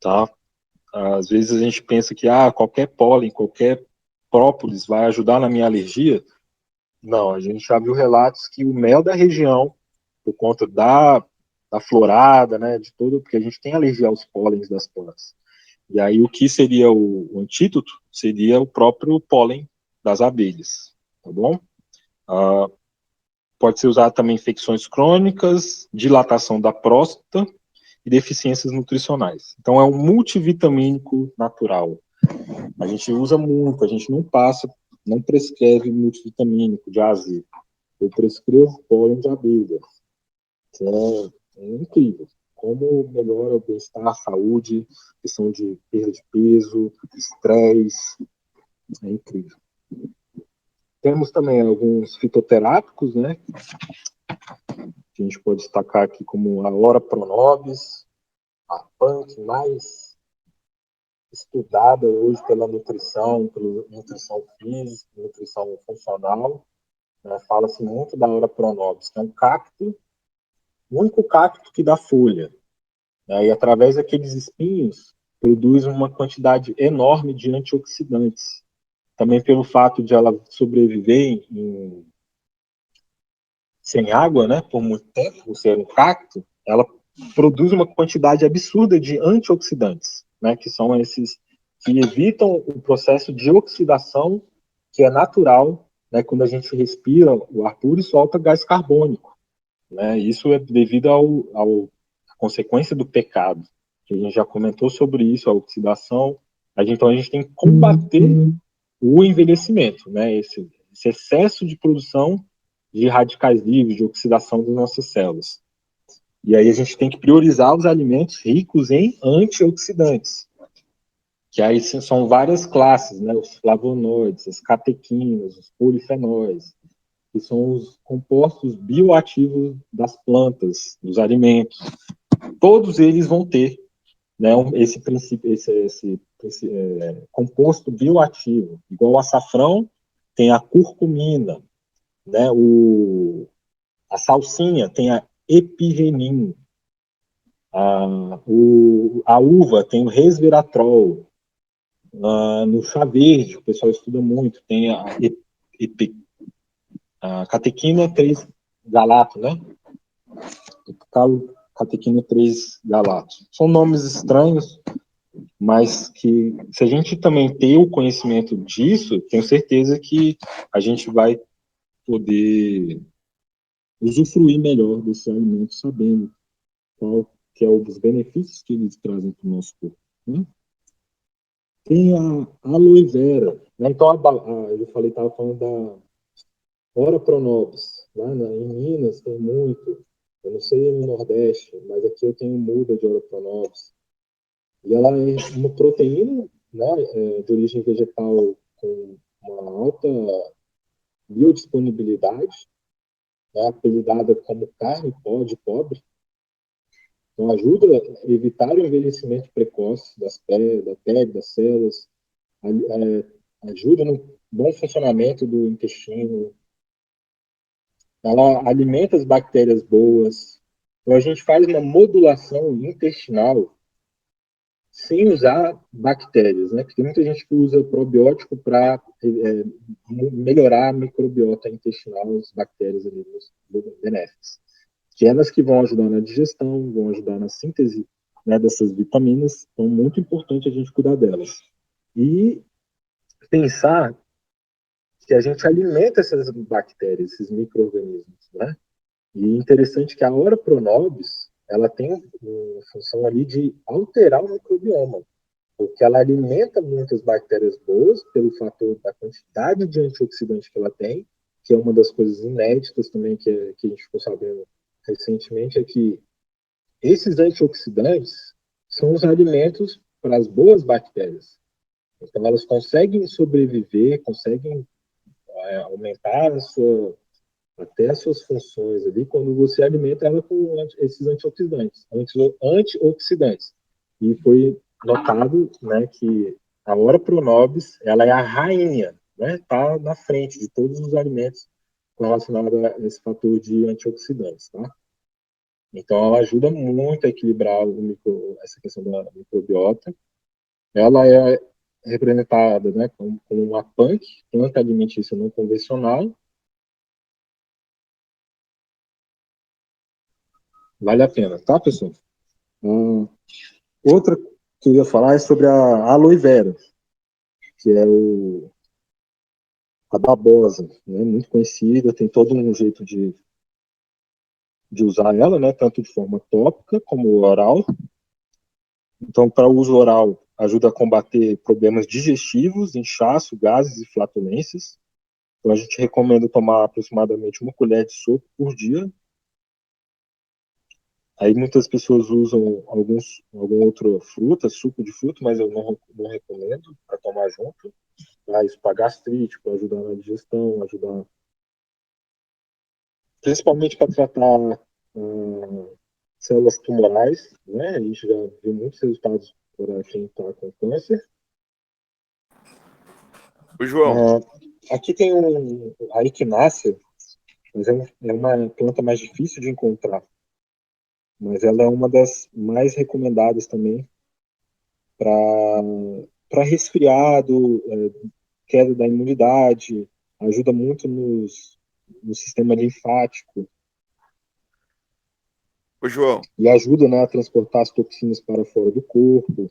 tá? Às vezes a gente pensa que qualquer pólen, qualquer própolis vai ajudar na minha alergia. Não, a gente já viu relatos que o mel da região, por conta da florada, né, de tudo, porque a gente tem alergia aos pólens das plantas. E aí o que seria o antídoto seria o próprio pólen das abelhas, tá bom? Ah, pode ser usado também em infecções crônicas, dilatação da próstata e deficiências nutricionais. Então é um multivitamínico natural. A gente usa muito, a gente não passa, não prescreve multivitamínico de A a Z. Eu prescrevo pólen de abelha, que é incrível. Como melhora o bem-estar, a saúde, questão de perda de peso, estresse, é incrível. Temos também alguns fitoterápicos, né, que a gente pode destacar aqui como a Ora Pronobis, a punk mais estudada hoje pela nutrição física, nutrição funcional, né? Fala-se muito da Ora Pronobis, que é um cacto, o único cacto que dá folha, né? E através daqueles espinhos produz uma quantidade enorme de antioxidantes. Também pelo fato de ela sobreviver sem água, né, por muito tempo, por ser um cacto, ela produz uma quantidade absurda de antioxidantes, né, que são esses que evitam o processo de oxidação que é natural, né, quando a gente respira o ar puro e solta gás carbônico, né? Isso é devido ao à consequência do pecado, que a gente já comentou sobre isso, a oxidação. Então a gente tem que combater o envelhecimento, né? Esse excesso de produção de radicais livres, de oxidação das nossas células. E aí a gente tem que priorizar os alimentos ricos em antioxidantes, que aí são várias classes, né? Os flavonoides, as catequinas, os polifenóis, que são os compostos bioativos das plantas, dos alimentos. Todos eles vão ter, né, esse princípio, esse composto bioativo. Igual o açafrão tem a curcumina, né? A salsinha tem a epigenin, a uva tem o resveratrol, no chá verde, o pessoal estuda muito, tem a catequina 3 galato, né? Catequina 3 galato. São nomes estranhos, mas que se a gente também ter o conhecimento disso, tenho certeza que a gente vai poder usufruir melhor desse alimento, sabendo qual que é os benefícios que eles trazem para o nosso corpo, né? Tem a aloe vera, né? Então, eu falei, estava falando da Ora Pronobis, em Minas tem muito, eu não sei no Nordeste, mas aqui eu tenho muda de Ora Pronobis, e ela é uma proteína, né, de origem vegetal com uma alta biodisponibilidade, né, apelidada como carne pó de pobre. Então, ajuda a evitar o envelhecimento precoce da pele, das células, ajuda no bom funcionamento do intestino, ela alimenta as bactérias boas. Então, a gente faz uma modulação intestinal sem usar bactérias, né? Porque tem muita gente que usa probiótico para melhorar a microbiota intestinal, as bactérias ali, benéficas. Que elas que vão ajudar na digestão, vão ajudar na síntese, né, dessas vitaminas, então muito importante a gente cuidar delas. E pensar que a gente alimenta essas bactérias, esses micro-organismos, né? E interessante que a Ora Pronobis, ela tem uma função ali de alterar o microbioma, porque ela alimenta muitas bactérias boas pelo fator da quantidade de antioxidante que ela tem, que é uma das coisas inéditas também que a gente ficou sabendo recentemente, é que esses antioxidantes são os alimentos para as boas bactérias. Então, elas conseguem sobreviver, conseguem aumentar até as suas funções ali quando você alimenta ela com esses antioxidantes. E foi notado, né, que a Ora Pronobis, ela é a rainha, né, tá na frente de todos os alimentos relacionados a esse fator de antioxidantes, tá? Então, ela ajuda muito a equilibrar essa questão da microbiota. Ela é representada, né, como uma PANC, planta alimentícia não convencional. Vale a pena, tá, pessoal? Outra que eu ia falar é sobre a aloe vera, que é a babosa, né, muito conhecida, tem todo um jeito de usar ela, né, tanto de forma tópica como oral. Então, para uso oral, ajuda a combater problemas digestivos, inchaço, gases e flatulências. Então, a gente recomenda tomar aproximadamente 1 colher de sopa por dia. Aí muitas pessoas usam alguma outra fruta, suco de fruta, mas eu não recomendo para tomar junto. Isso para gastrite, para ajudar na digestão, ajudar principalmente para tratar células tumorais, né? A gente já viu muitos resultados para quem está com câncer. O João. Aqui tem a equinácea, mas é uma planta mais difícil de encontrar, mas ela é uma das mais recomendadas também para resfriado, queda da imunidade, ajuda muito no sistema linfático. O João. E ajuda, né, a transportar as toxinas para fora do corpo.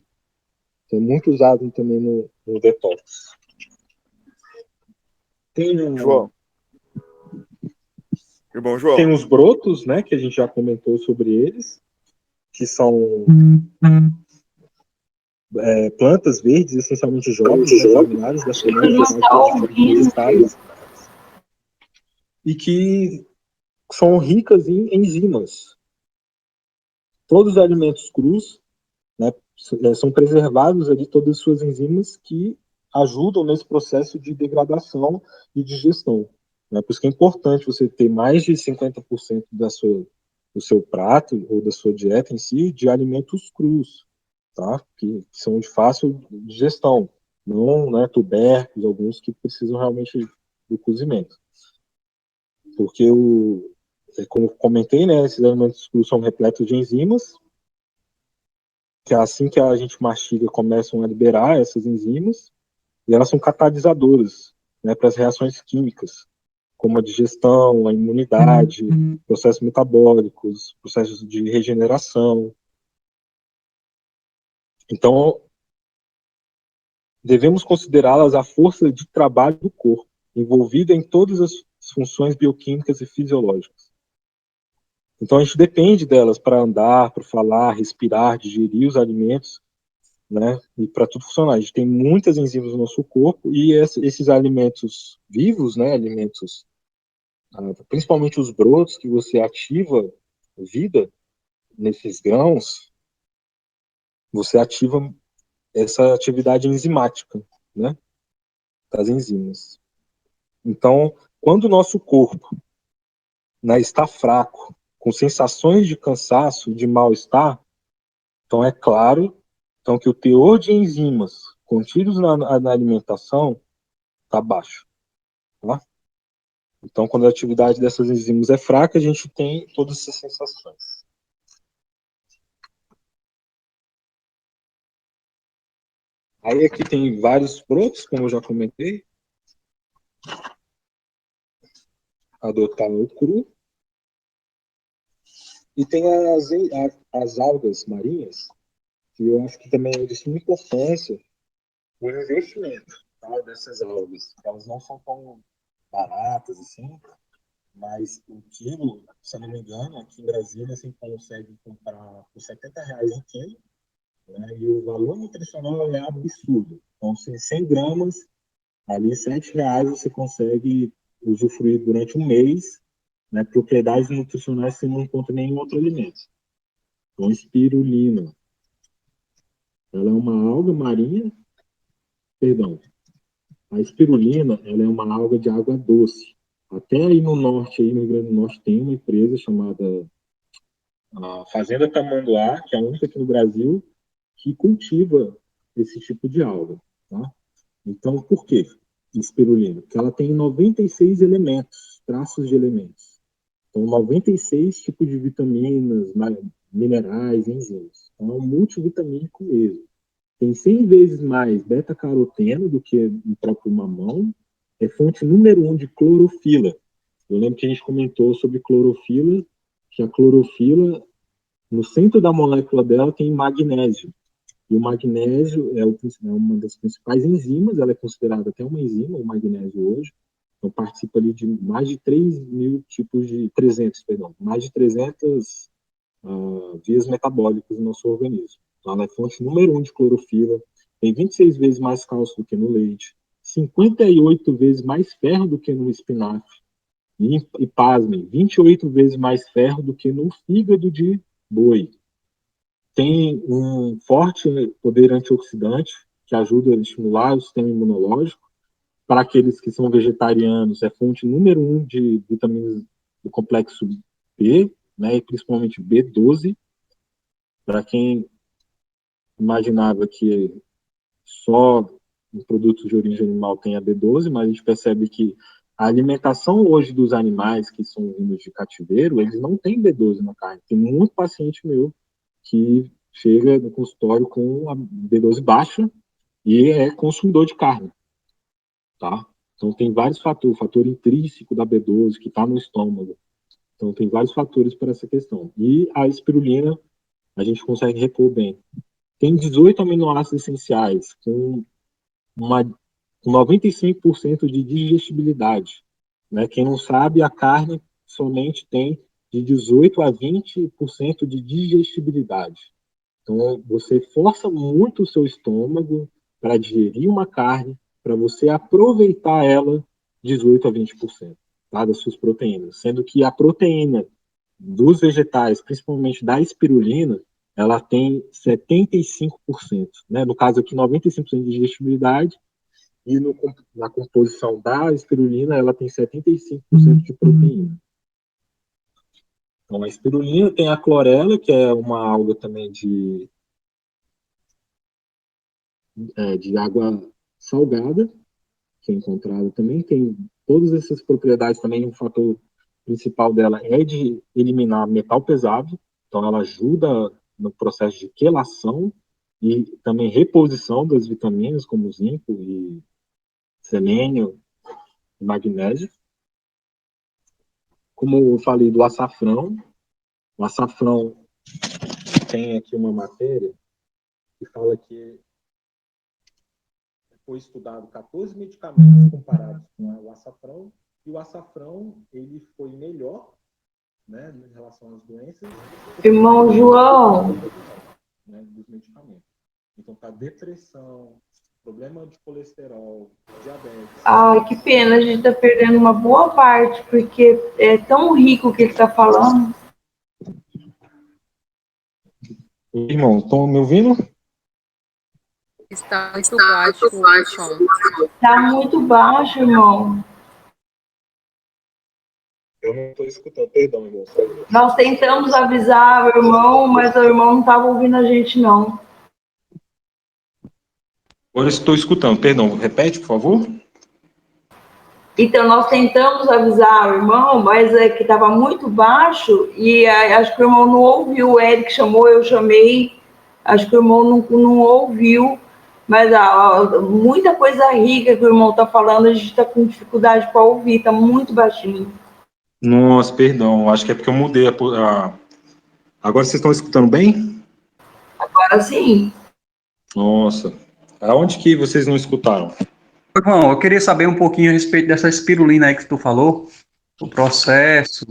É muito usado também no detox. Tem, João. Irmão tem João. os brotos, né, que a gente já comentou sobre eles, que são plantas verdes, essencialmente jovens, né, germinadas da semente de vegetais, e que são ricas em enzimas. Todos os alimentos crus, né, são preservados ali todas as suas enzimas que ajudam nesse processo de degradação e digestão. Né? Por isso que é importante você ter mais de 50% do seu prato ou da sua dieta em si de alimentos crus, tá? Que são de fácil digestão, não, né, tubérculos, alguns que precisam realmente do cozimento. Porque, como comentei, né, esses alimentos crus são repletos de enzimas, que assim que a gente mastiga começam a liberar essas enzimas, e elas são catalisadoras, né, para as reações químicas, como a digestão, a imunidade, processos metabólicos, processos de regeneração. Então, devemos considerá-las a força de trabalho do corpo, envolvida em todas as funções bioquímicas e fisiológicas. Então, a gente depende delas para andar, para falar, respirar, digerir os alimentos, né? E para tudo funcionar. A gente tem muitas enzimas no nosso corpo e esses alimentos vivos, né? Alimentos, principalmente os brotos que você ativa vida nesses grãos, você ativa essa atividade enzimática, né? Das enzimas. Então, quando o nosso corpo, né, está fraco, com sensações de cansaço, de mal-estar, então é claro então, que o teor de enzimas contidos na alimentação está baixo. Tá? Então, quando a atividade dessas enzimas é fraca, a gente tem todas essas sensações. Aí aqui tem vários brotos, como eu já comentei. Adotar o cru. E tem as algas marinhas, que eu acho que também é de suma importância o investimento, tá, dessas algas. Elas não são tão baratas assim, mas o quilo, se eu não me engano, aqui em Brasília você consegue comprar por R$ 70 um quilo, né, e o valor nutricional é absurdo. Então, 100 gramas, ali R$ 7 você consegue usufruir durante um mês, né, propriedades nutricionais que você não encontra em nenhum outro alimento. Então, espirulina, ela é uma alga marinha, perdão, a espirulina, ela é uma alga de água doce. Até aí no norte, aí no Rio Grande do Norte, tem uma empresa chamada a Fazenda Tamanduá, que é a única aqui no Brasil, que cultiva esse tipo de alga. Tá? Então, por quê espirulina? Porque ela tem 96 elementos, traços de elementos. Então, 96 tipos de vitaminas, minerais, enzimas. Então, é um multivitamínico mesmo. Tem 100 vezes mais beta-caroteno do que o próprio mamão. É fonte número 1 de clorofila. Eu lembro que a gente comentou sobre clorofila, que a clorofila, no centro da molécula dela, tem magnésio. E o magnésio é uma das principais enzimas, ela é considerada até uma enzima, o magnésio hoje. Então, participa ali de mais de 300, perdão, mais de 300 vias metabólicas no nosso organismo. Então, ela é fonte número 1 de clorofila, tem 26 vezes mais cálcio do que no leite, 58 vezes mais ferro do que no espinafre, e pasmem, 28 vezes mais ferro do que no fígado de boi. Tem um forte poder antioxidante, que ajuda a estimular o sistema imunológico. Para aqueles que são vegetarianos, é fonte número 1 de vitaminas do complexo B, né, e principalmente B12. Para quem imaginava que só os produtos de origem animal tem a B12, mas a gente percebe que a alimentação hoje dos animais que são vindos de cativeiro, eles não têm B12 na carne. Tem muito paciente meu que chega no consultório com a B12 baixa e é consumidor de carne, tá? Então tem vários fatores, o fator intrínseco da B12 que está no estômago. Então tem vários fatores para essa questão. E a espirulina a gente consegue repor bem. Tem 18 aminoácidos essenciais, com 95% de digestibilidade. Né? Quem não sabe, a carne somente tem de 18 a 20% de digestibilidade. Então, você força muito o seu estômago para digerir uma carne, para você aproveitar ela 18 a 20%, tá, das suas proteínas. Sendo que a proteína dos vegetais, principalmente da espirulina, ela tem 75%, né? No caso aqui, 95% de digestibilidade, e na composição da espirulina, ela tem 75% de proteína. Então, a espirulina tem a clorela, que é uma alga também de água salgada, que é encontrada também. Tem todas essas propriedades também. Um fator principal dela é de eliminar metal pesado. Então, ela ajuda no processo de quelação e também reposição das vitaminas, como zinco e selênio e magnésio. Como eu falei do açafrão, o açafrão tem aqui uma matéria que fala que foi estudado 14 medicamentos comparados com o açafrão, e o açafrão ele foi melhor, né, em relação às doenças. Irmão João. Né, dos medicamentos. Então, para depressão, problema de colesterol, diabetes. Ai, que pena, a gente está perdendo uma boa parte, porque é tão rico o que ele está falando. Irmão, estão me ouvindo? Está muito baixo o som. Está muito baixo, irmão. Eu não estou escutando, perdão, irmão. Nós tentamos avisar o irmão, mas o irmão não estava ouvindo a gente, não. Agora estou escutando, perdão. Repete, por favor. Então, nós tentamos avisar o irmão, mas é que estava muito baixo e acho que o irmão não ouviu. O Eric chamou, eu chamei. Acho que o irmão não ouviu. Mas muita coisa rica que o irmão está falando, a gente está com dificuldade para ouvir, está muito baixinho. Nossa, perdão. Acho que é porque eu mudei Agora vocês estão escutando bem? Agora sim. Nossa. Aonde que vocês não escutaram? Irmão, eu queria saber um pouquinho a respeito dessa espirulina aí que tu falou, o processo,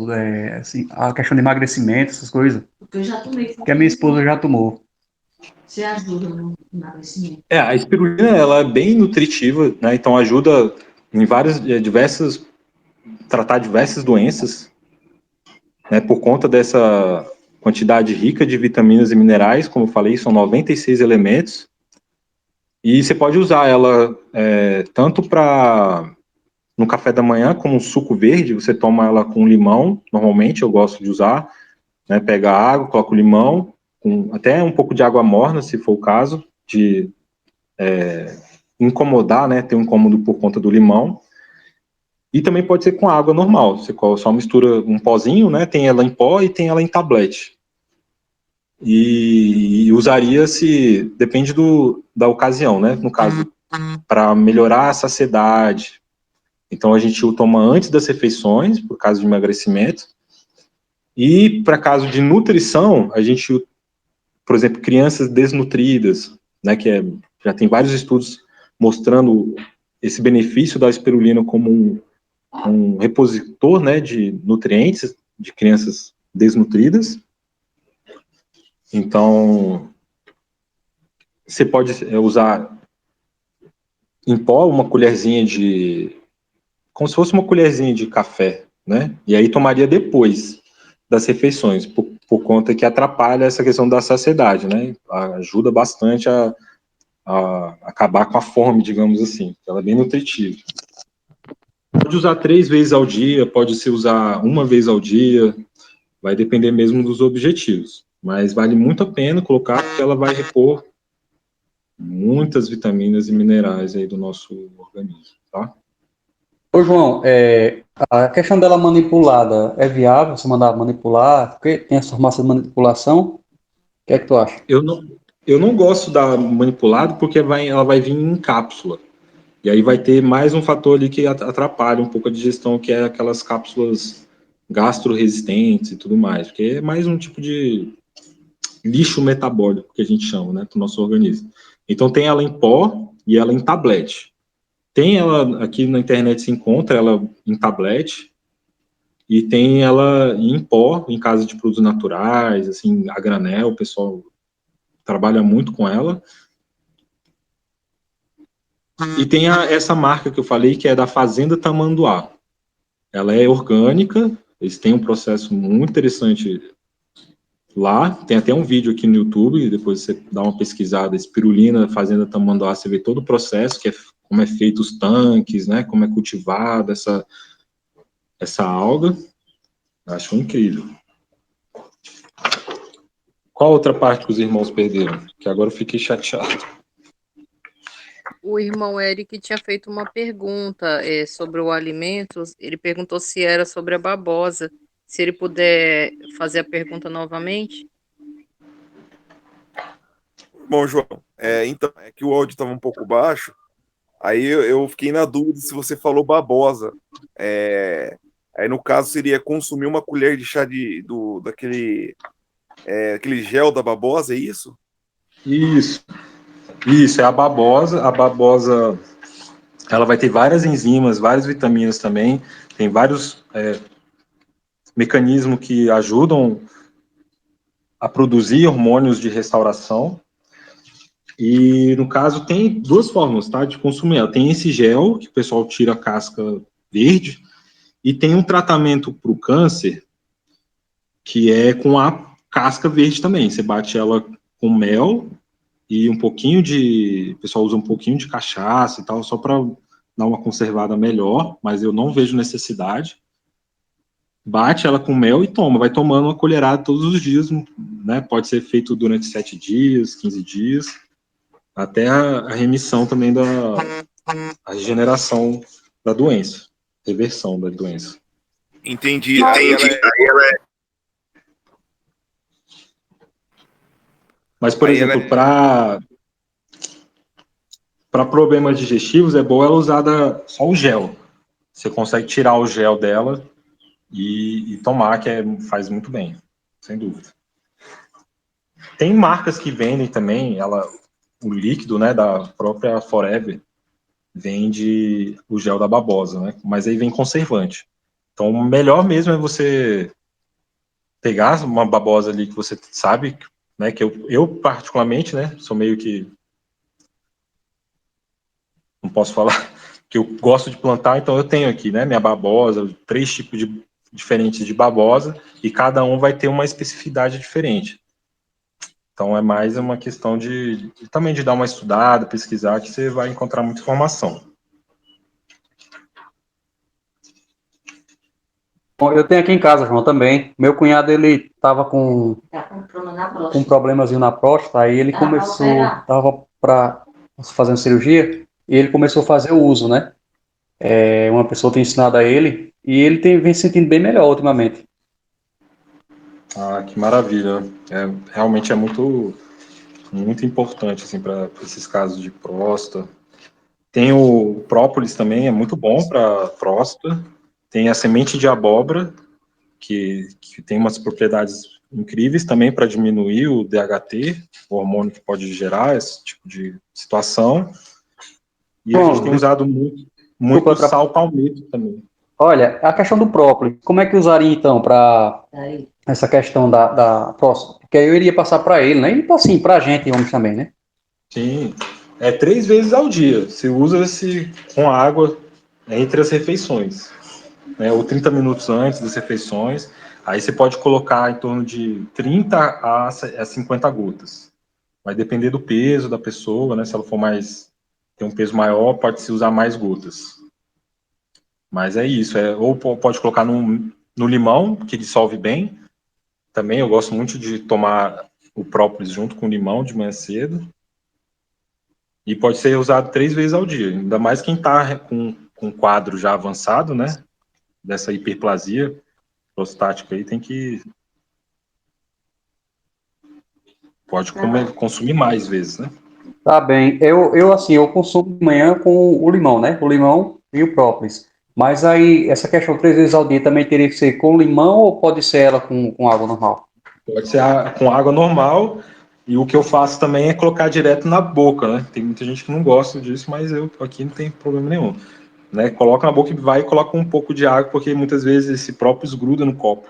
assim, a questão de emagrecimento, essas coisas. Porque eu já tomei. Que a minha esposa já tomou. Você ajuda no emagrecimento? A espirulina ela é bem nutritiva, né? Então ajuda em tratar diversas doenças, né? Por conta dessa quantidade rica de vitaminas e minerais, como eu falei, são 96 elementos. E você pode usar ela tanto para no café da manhã como um suco verde, você toma ela com limão, normalmente eu gosto de usar, né? Pega a água, coloca o limão, com até um pouco de água morna, se for o caso, de incomodar, né? Ter um incômodo por conta do limão. E também pode ser com água normal. Você só mistura um pozinho, né? Tem ela em pó e tem ela em tablete. E usaria se depende da ocasião, né? No caso, para melhorar a saciedade. Então a gente o toma antes das refeições, por caso de emagrecimento. E para caso de nutrição, a gente, por exemplo, crianças desnutridas, né? Já tem vários estudos mostrando esse benefício da espirulina como um repositor, né, de nutrientes de crianças desnutridas. Então, você pode usar em pó uma colherzinha como se fosse uma colherzinha de café, né? E aí tomaria depois das refeições, por conta que atrapalha essa questão da saciedade, né? Ajuda bastante a acabar com a fome, digamos assim. Ela é bem nutritiva. Pode usar 3 vezes ao dia, pode se usar uma vez ao dia, vai depender mesmo dos objetivos. Mas vale muito a pena colocar, porque ela vai repor muitas vitaminas e minerais aí do nosso organismo, tá? Ô, João, a questão dela manipulada é viável, você mandar manipular? Porque tem essa farmácia de manipulação? O que é que tu acha? Eu não gosto da manipulado porque ela vai vir em cápsula. E aí vai ter mais um fator ali que atrapalha um pouco a digestão, que é aquelas cápsulas gastro-resistentes e tudo mais. Porque é mais um tipo de lixo metabólico que a gente chama, né, do nosso organismo. Então tem ela em pó e ela em tablete. Tem ela aqui na internet, se encontra ela em tablete e tem ela em pó, em casa de produtos naturais, assim, a granel, o pessoal trabalha muito com ela. E tem essa marca que eu falei, que é da Fazenda Tamanduá. Ela é orgânica, eles têm um processo muito interessante lá. Tem até um vídeo aqui no YouTube, depois você dá uma pesquisada, espirulina, Fazenda Tamanduá, você vê todo o processo, como é feito os tanques, né, como é cultivada essa alga. Eu acho incrível. Qual outra parte que os irmãos perderam? Que agora eu fiquei chateado. O irmão Eric tinha feito uma pergunta sobre o alimento. Ele perguntou se era sobre a babosa. Se ele puder fazer a pergunta novamente. Bom, João, então, é que o áudio estava um pouco baixo, aí eu fiquei na dúvida se você falou babosa. Aí, no caso, seria consumir uma colher de chá daquele aquele gel da babosa, é isso? Isso, é a babosa. A babosa, ela vai ter várias enzimas, várias vitaminas também, tem vários mecanismos que ajudam a produzir hormônios de restauração. E, no caso, tem 2 formas, tá, de consumir ela. Tem esse gel, que o pessoal tira a casca verde, e tem um tratamento para o câncer, que é com a casca verde também. Você bate ela com mel e um pouquinho o pessoal usa um pouquinho de cachaça e tal, só para dar uma conservada melhor, mas eu não vejo necessidade. Bate ela com mel e toma, vai tomando uma colherada todos os dias, né? Pode ser feito durante 7 dias, 15 dias, até a remissão também a regeneração da doença, reversão da doença. Entendi. Aí ela Mas, por exemplo, para problemas digestivos, é boa ela usada só o gel. Você consegue tirar o gel dela e tomar, que faz muito bem, sem dúvida. Tem marcas que vendem também, o líquido, né, da própria Forever, vende o gel da babosa, né, mas aí vem conservante. Então, o melhor mesmo é você pegar uma babosa ali que você sabe, né, que eu particularmente, né, sou meio que, não posso falar, que eu gosto de plantar, então eu tenho aqui, né, minha babosa, 3 tipos diferentes de babosa, e cada um vai ter uma especificidade diferente. Então é mais uma questão também de dar uma estudada, pesquisar, que você vai encontrar muita informação. Bom, eu tenho aqui em casa, João, também. Meu cunhado, ele estava com um problemazinho na próstata, aí ele estava para fazer uma cirurgia, e ele começou a fazer o uso, né? Uma pessoa tem ensinado a ele e ele vem se sentindo bem melhor ultimamente. Ah, que maravilha. Realmente é muito, muito importante assim, para esses casos de próstata. Tem o própolis também, é muito bom para próstata. Tem a semente de abóbora, que tem umas propriedades incríveis também para diminuir o DHT, o hormônio que pode gerar esse tipo de situação. E a gente tem usado muito sal palmito também. Olha, a questão do própolis, como é que usaria então para essa questão da próstata? Porque aí eu iria passar para ele, né? E assim, para a gente, homens também, né? Sim, 3 vezes ao dia. Você usa esse com água entre as refeições, né? Ou 30 minutos antes das refeições. Aí você pode colocar em torno de 30 a 50 gotas. Vai depender do peso da pessoa, né? Se ela tem um peso maior, pode-se usar mais gotas. Mas é isso, ou pode colocar no limão, que dissolve bem. Também eu gosto muito de tomar o própolis junto com o limão de manhã cedo. E pode ser usado 3 vezes ao dia. Ainda mais quem está com quadro já avançado, né? Dessa hiperplasia prostática aí, pode consumir mais vezes, né? Tá bem. Eu consumo de manhã com o limão, né? O limão e o própolis. Mas aí, essa questão 3 vezes ao dia também teria que ser com limão ou pode ser ela com água normal? Pode ser com água normal. E o que eu faço também é colocar direto na boca, né? Tem muita gente que não gosta disso, mas eu aqui não tem problema nenhum. Né? Coloca na boca e vai e coloca um pouco de água, porque muitas vezes esse próprio gruda no copo.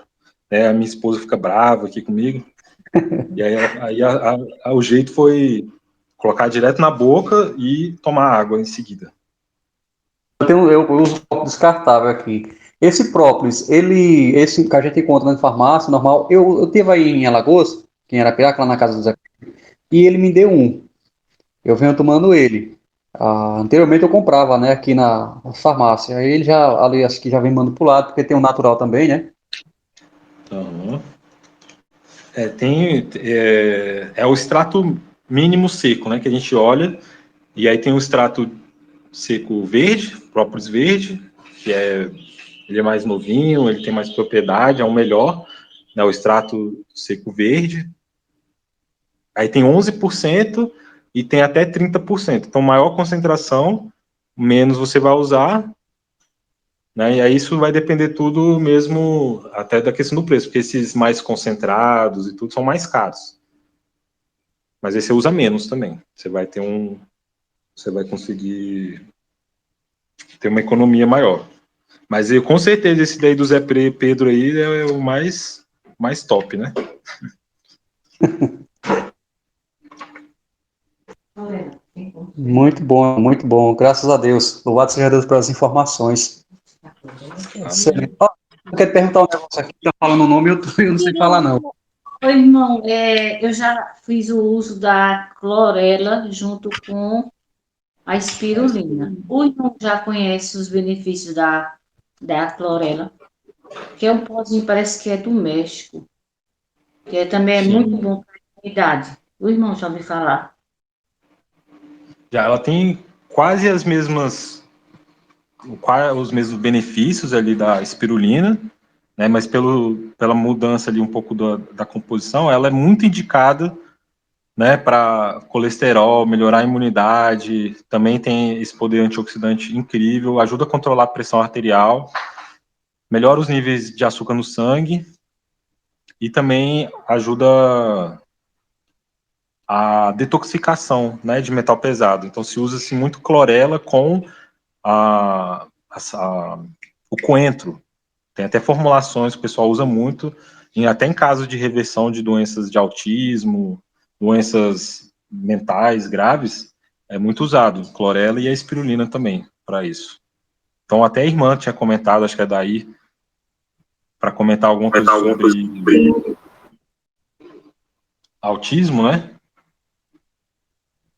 Né? A minha esposa fica brava aqui comigo. E aí o jeito foi colocar direto na boca e tomar água em seguida. Eu uso própolis descartável aqui. Esse própolis, esse que a gente encontra na farmácia, normal, eu tive aí em Alagoas, que em Arapiraca, lá na casa do Zé, e ele me deu um. Eu venho tomando ele. Anteriormente eu comprava, né, aqui na farmácia. Aí ele já, ali, acho que já vem manipulado, porque tem um natural também, né? Uhum. É o extrato mínimo seco, né, que a gente olha, e aí tem o extrato seco verde, própolis verde, ele é mais novinho, ele tem mais propriedade, é o melhor, né, o extrato seco verde. Aí tem 11% e tem até 30%. Então, maior concentração, menos você vai usar, né? E aí isso vai depender tudo mesmo, até da questão do preço, porque esses mais concentrados e tudo são mais caros. Mas aí você usa menos também. Você vai conseguir ter uma economia maior. Mas eu com certeza esse daí do Zé Pedro aí é o mais top, né? Muito bom, muito bom. Graças a Deus. Louvado seja Deus pelas informações. Excelente. Ó, eu quero perguntar um negócio aqui, tá falando o nome, eu não sei falar, não. Oi, irmão, eu já fiz o uso da clorela junto com a espirulina. O irmão já conhece os benefícios da clorela, que é um pozinho, parece que é do México, que também é muito Sim. bom para a imunidade. O irmão já ouviu falar. Já ela tem quase os mesmos benefícios ali da espirulina, né? Mas pela mudança ali um pouco da composição, ela é muito indicada, né, para colesterol, melhorar a imunidade, também tem esse poder antioxidante incrível, ajuda a controlar a pressão arterial, melhora os níveis de açúcar no sangue e também ajuda a detoxificação, né, de metal pesado. Então se usa-se muito clorela com a, a, o coentro. Tem até formulações que o pessoal usa muito, até em casos de reversão de doenças de autismo, doenças mentais graves, é muito usado, clorela e a espirulina também, para isso. Então, até a irmã tinha comentado, acho que é daí, para comentar alguma coisa sobre autismo, né?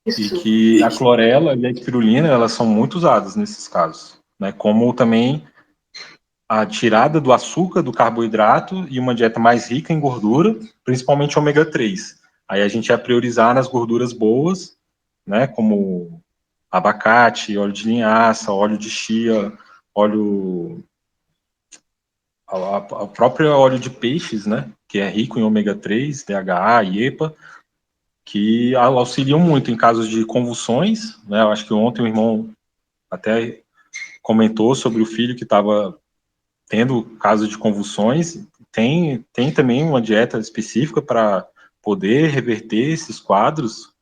E que a clorela e a espirulina, elas são muito usadas nesses casos, né? Como também a tirada do açúcar, do carboidrato e uma dieta mais rica em gordura, principalmente ômega 3. Aí a gente ia priorizar nas gorduras boas, né, como abacate, óleo de linhaça, óleo de chia, óleo... A própria óleo de peixes, né, que é rico em ômega 3, DHA e EPA, que auxiliam muito em casos de convulsões, né, eu acho que ontem o irmão até comentou sobre o filho que estava tendo casos de convulsões, tem também uma dieta específica para poder reverter esses quadros,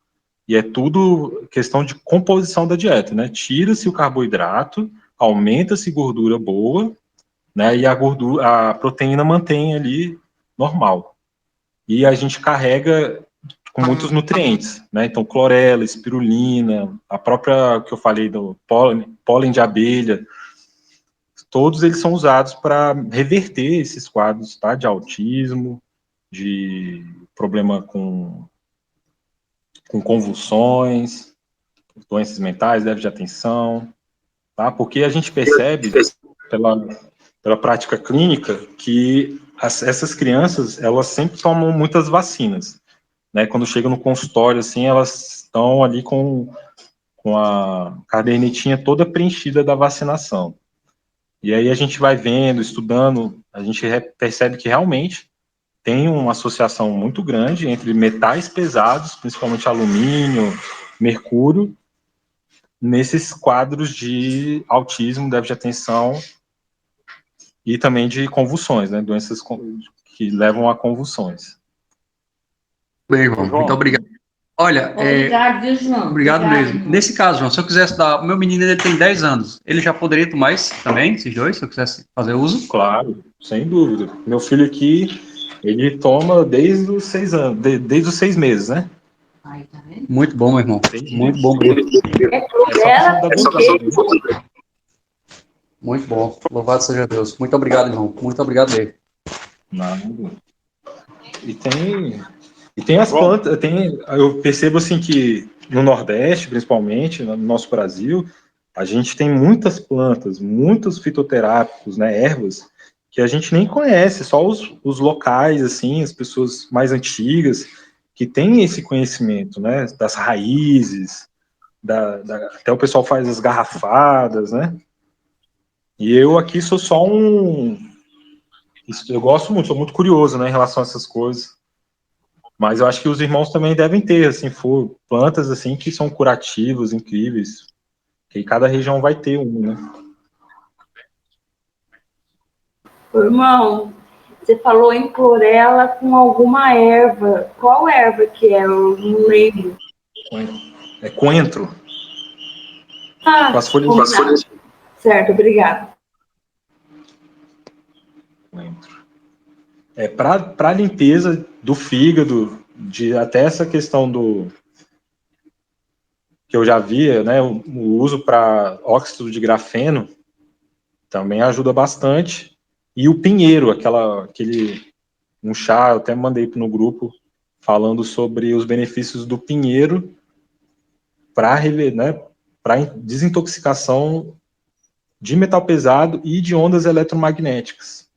e é tudo questão de composição da dieta, né, tira-se o carboidrato, aumenta-se gordura boa, né, e a proteína mantém ali normal. E a gente carrega com muitos nutrientes, né? Então, clorela, espirulina, a própria que eu falei do pólen de abelha, todos eles são usados para reverter esses quadros, tá? De autismo, de problema com convulsões, doenças mentais, déficit de atenção, tá? Porque a gente percebe pela prática clínica que essas crianças, elas sempre tomam muitas vacinas, né? Quando chegam no consultório, assim, elas estão ali com a cadernetinha toda preenchida da vacinação. E aí a gente vai vendo, estudando, a gente percebe que realmente tem uma associação muito grande entre metais pesados, principalmente alumínio, mercúrio, nesses quadros de autismo, déficit de atenção e também de convulsões, né? Doenças que levam a convulsões. Bem, irmão, muito obrigado. Olha, Obrigado, viu, João? obrigado mesmo. Irmão. Nesse caso, João, se eu quisesse dar... O meu menino, ele tem 10 anos. Ele já poderia tomar esse também, esses dois, se eu quisesse fazer uso? Claro, sem dúvida. Meu filho aqui, ele toma desde os 6 anos, desde os 6 meses, né? Aí, tá vendo? Muito bom, meu irmão. 6 Muito meses. bom mesmo. É clorela, porque Muito bom. Louvado seja Deus. Muito obrigado, irmão. Muito obrigado mesmo. Nada. E tem as plantas, eu percebo assim que no Nordeste, principalmente, no nosso Brasil, a gente tem muitas plantas, muitos fitoterápicos, né, ervas, que a gente nem conhece, só os locais, assim, as pessoas mais antigas, que têm esse conhecimento, né, das raízes, até o pessoal faz as garrafadas, né, e eu aqui sou só eu gosto muito, sou muito curioso, né, em relação a essas coisas. Mas eu acho que os irmãos também devem ter, assim, plantas assim que são curativas, incríveis. Que cada região vai ter um, né? irmão, você falou em clorela com alguma erva. Qual erva que é? Eu não lembro. É coentro. Ah, Com as folhas combinado. Certo, obrigada. coentro. É para limpeza do fígado, até essa questão que eu já via, né? O uso para óxido de grafeno também ajuda bastante. E o pinheiro, um chá, eu até mandei no grupo falando sobre os benefícios do pinheiro para, né, para desintoxicação de metal pesado e de ondas eletromagnéticas,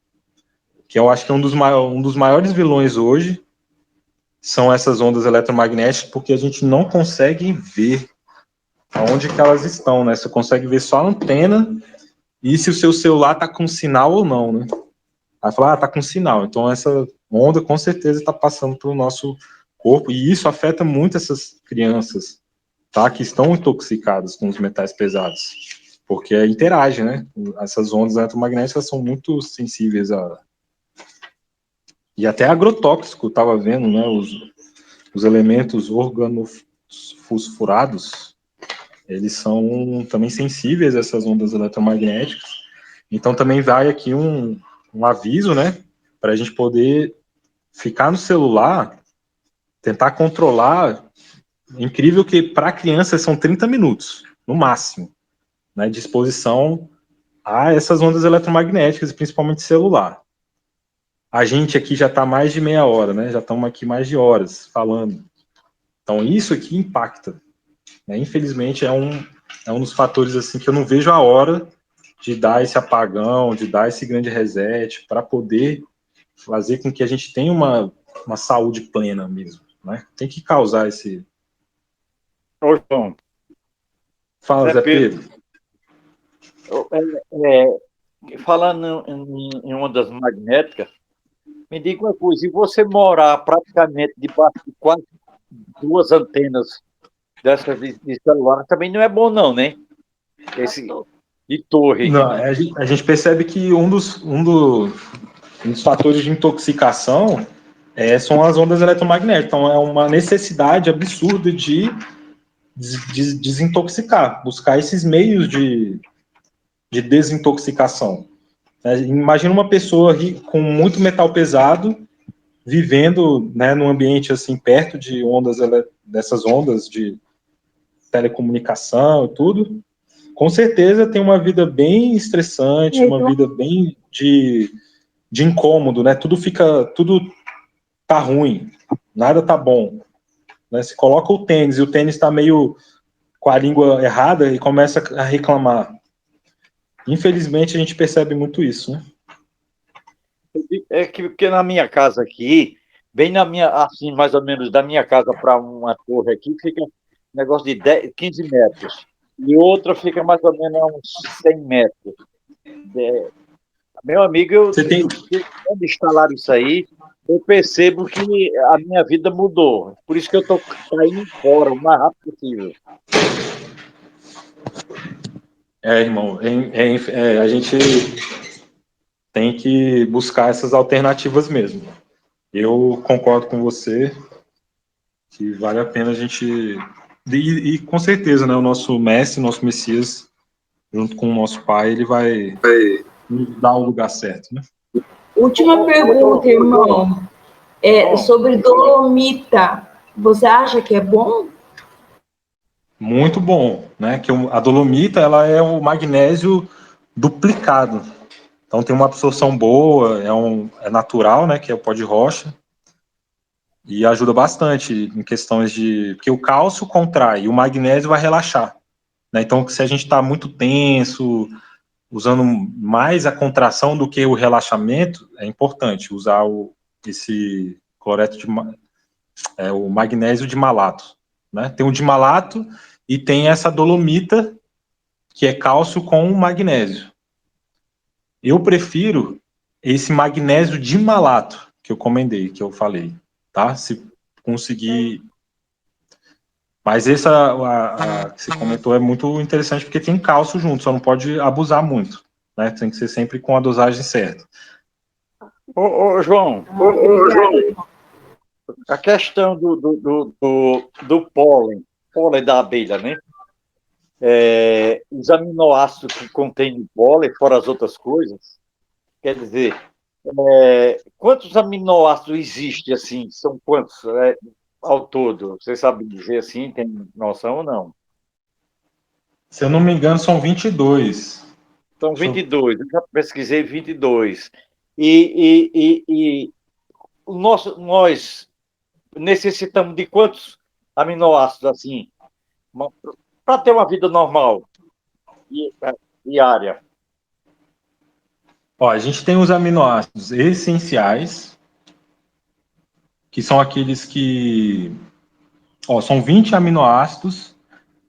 que eu acho que é um dos maiores vilões hoje, são essas ondas eletromagnéticas, porque a gente não consegue ver aonde que elas estão, né? Você consegue ver só a antena e se o seu celular está com sinal ou não, né? Aí fala, tá com sinal, então essa onda com certeza está passando pelo nosso corpo, e isso afeta muito essas crianças, tá? Que estão intoxicadas com os metais pesados. Porque interage, né? Essas ondas eletromagnéticas são muito sensíveis e até agrotóxico, estava vendo, né? Os elementos organofosforados, eles são também sensíveis a essas ondas eletromagnéticas. Então também vai aqui um aviso, né? Para a gente poder ficar no celular, tentar controlar. Incrível que para crianças são 30 minutos, no máximo, né? De exposição a essas ondas eletromagnéticas, principalmente celular. A gente aqui já está mais de meia hora, né? Já estamos aqui mais de horas falando. Então, isso aqui impacta, né? Infelizmente, é um dos fatores assim que eu não vejo a hora de dar esse apagão, de dar esse grande reset, para poder fazer com que a gente tenha uma saúde plena mesmo, né? Tem que causar esse... Ô, João, Fala, Zé Pedro. Falando em ondas magnéticas, me diga uma coisa, e você morar praticamente debaixo de quase 2 antenas dessas de celular também não é bom não, né? Esse de torre. Não, a gente percebe que um dos fatores de intoxicação são as ondas eletromagnéticas. Então, é uma necessidade absurda de desintoxicar, buscar esses meios de desintoxicação. Imagina uma pessoa com muito metal pesado vivendo, né, num ambiente assim perto de dessas ondas de telecomunicação e tudo. Com certeza tem uma vida bem estressante, uma vida bem de incômodo, né? Tudo tá ruim, nada tá bom. Né? Se coloca o tênis e o tênis está meio com a língua errada e começa a reclamar. Infelizmente a gente percebe muito isso, né? É que na minha casa aqui, bem na minha, assim, mais ou menos da minha casa para uma torre aqui, fica um negócio de 15 metros. E outra fica mais ou menos a uns 100 metros. Meu amigo, quando instalaram isso aí, eu percebo que a minha vida mudou. Por isso que eu estou saindo fora o mais rápido possível. Irmão, a gente tem que buscar essas alternativas mesmo. Eu concordo com você que vale a pena a gente... E com certeza, né, o nosso mestre, nosso Messias, junto com o nosso pai, ele vai dar o lugar certo, né? Última pergunta, irmão. Sobre dolomita. Você acha que é bom? Muito bom, né? Que a dolomita, ela é o magnésio duplicado. Então tem uma absorção boa, é natural, né? Que é o pó de rocha. E ajuda bastante em questões de... Porque o cálcio contrai e o magnésio vai relaxar. Né? Então, se a gente está muito tenso, usando mais a contração do que o relaxamento, é importante usar esse cloreto o magnésio de malato. Né? Tem o de malato e tem essa dolomita, que é cálcio com magnésio. Eu prefiro esse magnésio de malato que eu comendei, que eu falei, tá? Se conseguir... Mas essa que você comentou é muito interessante, porque tem cálcio junto, só não pode abusar muito, né? Tem que ser sempre com a dosagem certa. Ô, João, a questão do pólen da abelha, né? Os aminoácidos que contém no pólen, fora as outras coisas, quer dizer, quantos aminoácidos existem, assim? São quantos ao todo? Você sabe dizer assim, tem noção ou não? Se eu não me engano, são 22. São 22, eu já pesquisei 22. E nós necessitamos de quantos aminoácidos, assim, para ter uma vida normal diária? Ó, a gente tem os aminoácidos essenciais, que são aqueles que... Ó, são 20 aminoácidos,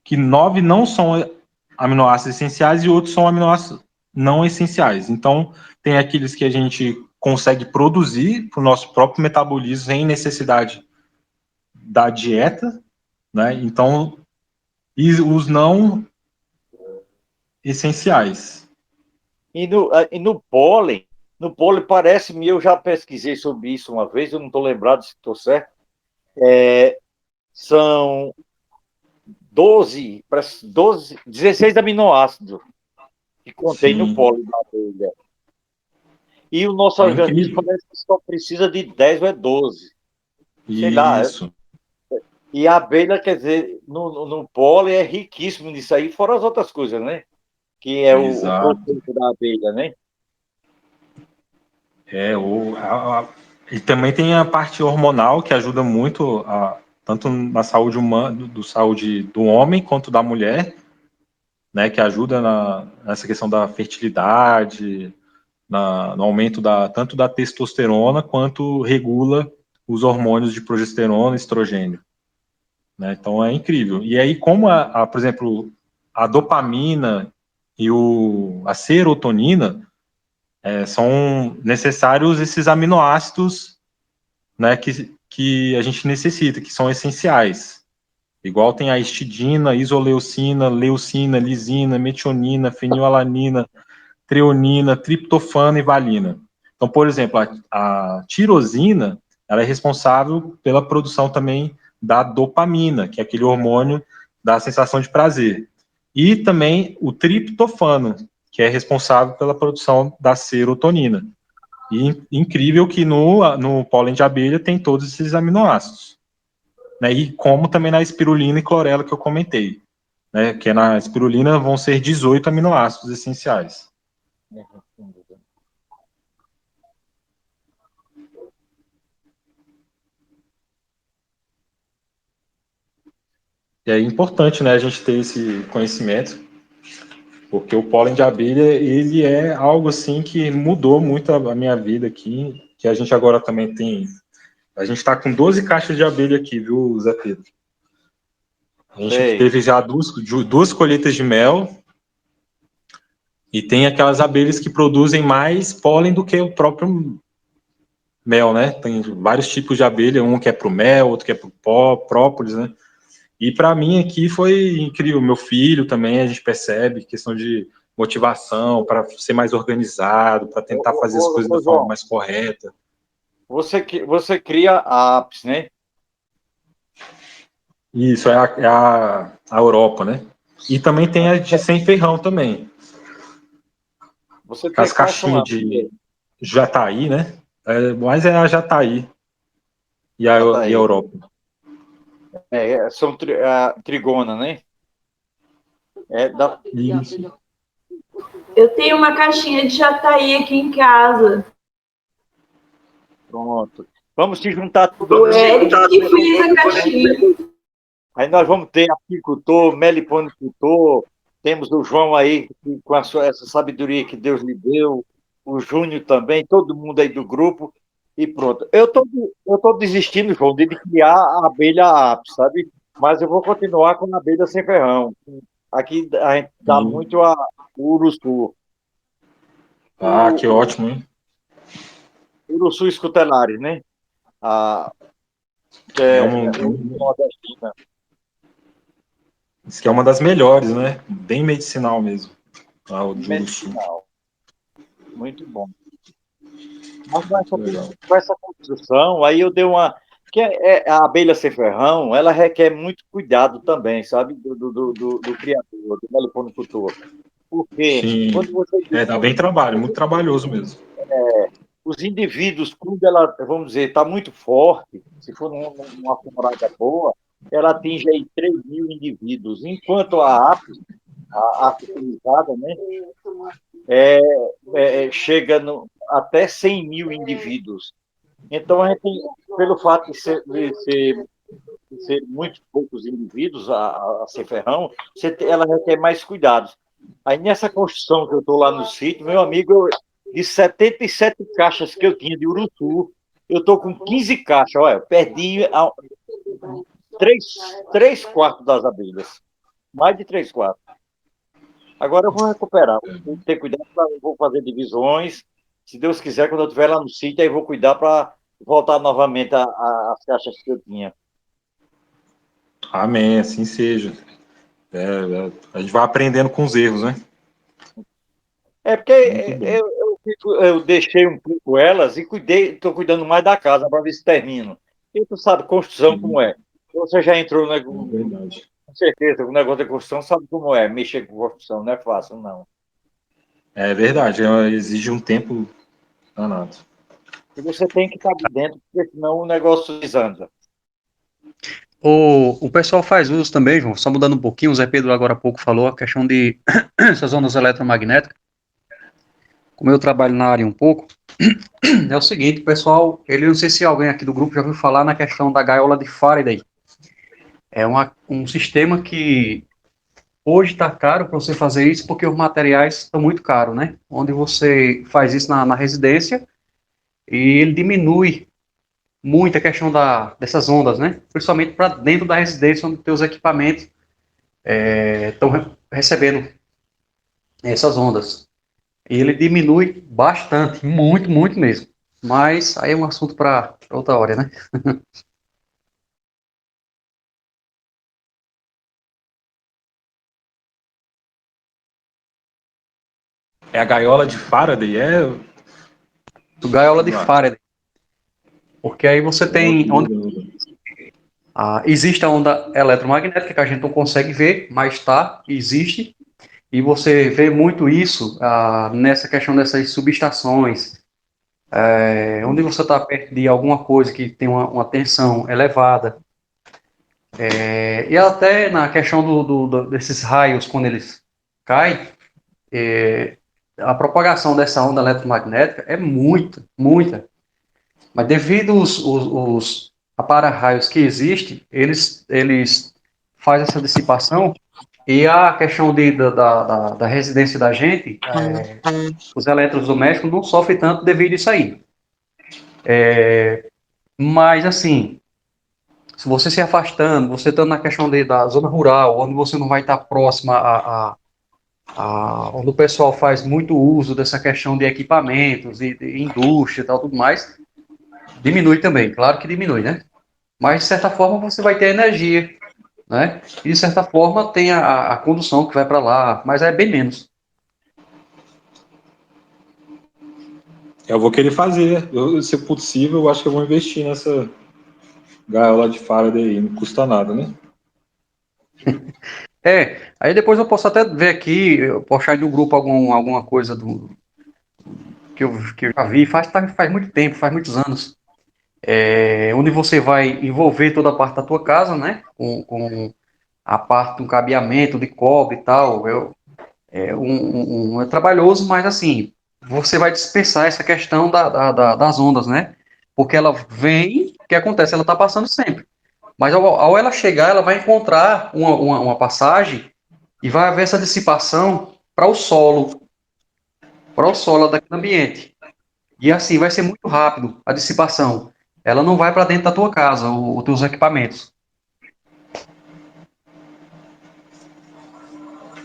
que 9 não são aminoácidos essenciais e outros são aminoácidos não essenciais. Então, tem aqueles que a gente consegue produzir para o nosso próprio metabolismo sem necessidade da dieta, né? Então, e os não essenciais. E no pólen parece-me, eu já pesquisei sobre isso uma vez, eu não estou lembrado se estou certo, são 16 aminoácidos que contém no pólen da abelha. E o nosso organismo parece que só precisa de 10 ou 12. Sei lá. Isso. E a abelha, quer dizer, no pólen é riquíssimo nisso aí, fora as outras coisas, né? Que é o produto da abelha, né? E também tem a parte hormonal que ajuda muito tanto na saúde humana, saúde do homem quanto da mulher, né? Que ajuda nessa questão da fertilidade, no aumento tanto da testosterona quanto regula os hormônios de progesterona e estrogênio. Né? Então é incrível. E aí, como por exemplo, a dopamina e a serotonina são necessários esses aminoácidos, né, que a gente necessita, que são essenciais. Igual tem a histidina, isoleucina, leucina, lisina, metionina, fenilalanina, treonina, triptofano e valina. Então, por exemplo, a tirosina, ela é responsável pela produção também da dopamina, que é aquele hormônio da sensação de prazer. E também o triptofano, que é responsável pela produção da serotonina. E incrível que no pólen de abelha tem todos esses aminoácidos. Né? E como também na espirulina e clorela que eu comentei. Né? Que na espirulina vão ser 18 aminoácidos essenciais. E é importante, né, a gente ter esse conhecimento, porque o pólen de abelha, ele é algo assim que mudou muito a minha vida aqui, que a gente agora também tem. A gente está com 12 caixas de abelha aqui, viu, Zé Pedro? A gente teve já duas colheitas de mel, e tem aquelas abelhas que produzem mais pólen do que o próprio mel, né? Tem vários tipos de abelha, um que é para o mel, outro que é para o própolis, né? E para mim aqui foi incrível. Meu filho também, a gente percebe questão de motivação para ser mais organizado, para tentar fazer as coisas da forma mais correta. Você cria a apis, né? Isso, é a Europa, né? E também tem a de sem ferrão também. Você tem As caixinhas de Jataí, né? Mas é a Jataí e a Europa. São a trigona, né? Isso. Eu tenho uma caixinha de jataí aqui em casa. Pronto. Vamos se juntar tudo. O Eric que fez a caixinha. Aí nós vamos ter apicultor, meliponicultor, temos o João aí com essa sabedoria que Deus lhe deu, o Júnior também, todo mundo aí do grupo, e pronto. Eu tô desistindo, João, de criar a abelha apis, sabe? Mas eu vou continuar com a abelha sem ferrão. Aqui a gente dá muito o uruçu. Que ótimo, hein? Uruçu scutellare, né? Que é nordestina. Isso que é uma das melhores, né? Bem medicinal mesmo. O de medicinal. Muito bom. Mas com essa construção, aí eu dei uma... Que a abelha sem ferrão, ela requer muito cuidado também, sabe? Do criador, do meliponicultor. Porque quando você... dá bem trabalho, muito trabalhoso mesmo. Os indivíduos, quando ela, vamos dizer, está muito forte, se for numa temporada boa, ela atinge aí 3.000 indivíduos, enquanto a apis, a fertilizada, né, chega até 100.000 indivíduos. Então, a gente, pelo fato de ser muito poucos indivíduos, a sem ferrão, ela requer mais cuidados. Aí, nessa construção que eu estou lá no sítio, meu amigo, de 77 caixas que eu tinha de uruçu, eu estou com 15 caixas. Olha, perdi 3/4 das abelhas. Mais de 3/4. Agora eu vou recuperar. Vou ter cuidado, vou fazer divisões. Se Deus quiser, quando eu estiver lá no sítio, aí vou cuidar para voltar novamente às caixas que eu tinha. Amém, assim seja. A gente vai aprendendo com os erros, né? Porque eu deixei um pouco elas e estou cuidando mais da casa para ver se termino. E tu sabe, construção como é. Você já entrou verdade. Com certeza, o negócio da construção sabe como é. Mexer com construção não é fácil, não. É verdade, exige um tempo danado. E você tem que estar dentro, porque senão o negócio desanda. O pessoal faz uso também, João, só mudando um pouquinho, o Zé Pedro agora há pouco falou a questão de essas ondas eletromagnéticas. Como eu trabalho na área um pouco, é o seguinte, o pessoal, não sei se alguém aqui do grupo já ouviu falar na questão da gaiola de Faraday. É um sistema que hoje está caro para você fazer isso porque os materiais estão muito caros, né? Onde você faz isso na residência e ele diminui muito a questão dessas ondas, né? Principalmente para dentro da residência, onde os equipamentos estão recebendo essas ondas. E ele diminui bastante, muito, muito mesmo. Mas aí é um assunto para outra hora, né? É a gaiola de Faraday, Do gaiola de Faraday. Porque aí você tem... existe a onda eletromagnética que a gente não consegue ver, mas existe. E você vê muito isso nessa questão dessas subestações, onde você está perto de alguma coisa que tem uma tensão elevada. E até na questão desses raios, quando eles caem, a propagação dessa onda eletromagnética é muita, muita. Mas devido os para-raios que existem, eles fazem essa dissipação e a questão da residência da gente, os eletrodomésticos não sofrem tanto devido a isso aí. Mas, assim, se você se afastando, você estando na questão da zona rural, onde você não vai estar próximo onde o pessoal faz muito uso dessa questão de equipamentos, de indústria e tal, tudo mais, diminui também, claro que diminui, né? Mas, de certa forma, você vai ter energia, né? E, de certa forma, tem a condução que vai para lá, mas é bem menos. Eu vou querer fazer. Se possível, eu acho que eu vou investir nessa gaiola de Faraday aí. Não custa nada, né? Aí depois eu posso até ver aqui, postar no grupo alguma coisa que eu já vi, faz muito tempo, faz muitos anos. Onde você vai envolver toda a parte da tua casa, né? Com a parte do cabeamento de cobre e tal. É trabalhoso, mas assim, você vai dispensar essa questão das ondas, né? Porque ela vem, o que acontece? Ela está passando sempre. Mas ao ela chegar, ela vai encontrar uma passagem e vai haver essa dissipação para o solo daquele ambiente. E assim, vai ser muito rápido a dissipação. Ela não vai para dentro da tua casa, os teus equipamentos.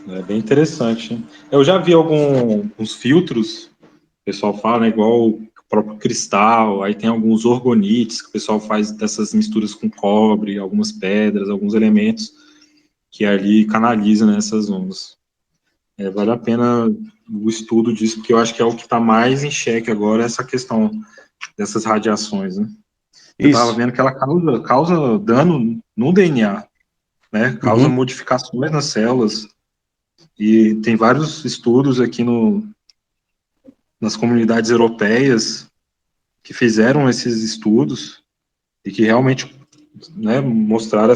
É bem interessante, né? Eu já vi alguns filtros, o pessoal fala, né, igual o próprio cristal, aí tem alguns orgonites que o pessoal faz dessas misturas com cobre, algumas pedras, alguns elementos que ali canaliza nessas ondas. Vale a pena o estudo disso, porque eu acho que é o que está mais em xeque agora, essa questão dessas radiações, né? Eu estava Isso. vendo que ela causa dano no DNA, né? Causa Uhum. modificações nas células, e tem vários estudos aqui nas comunidades europeias que fizeram esses estudos e que realmente, né, mostraram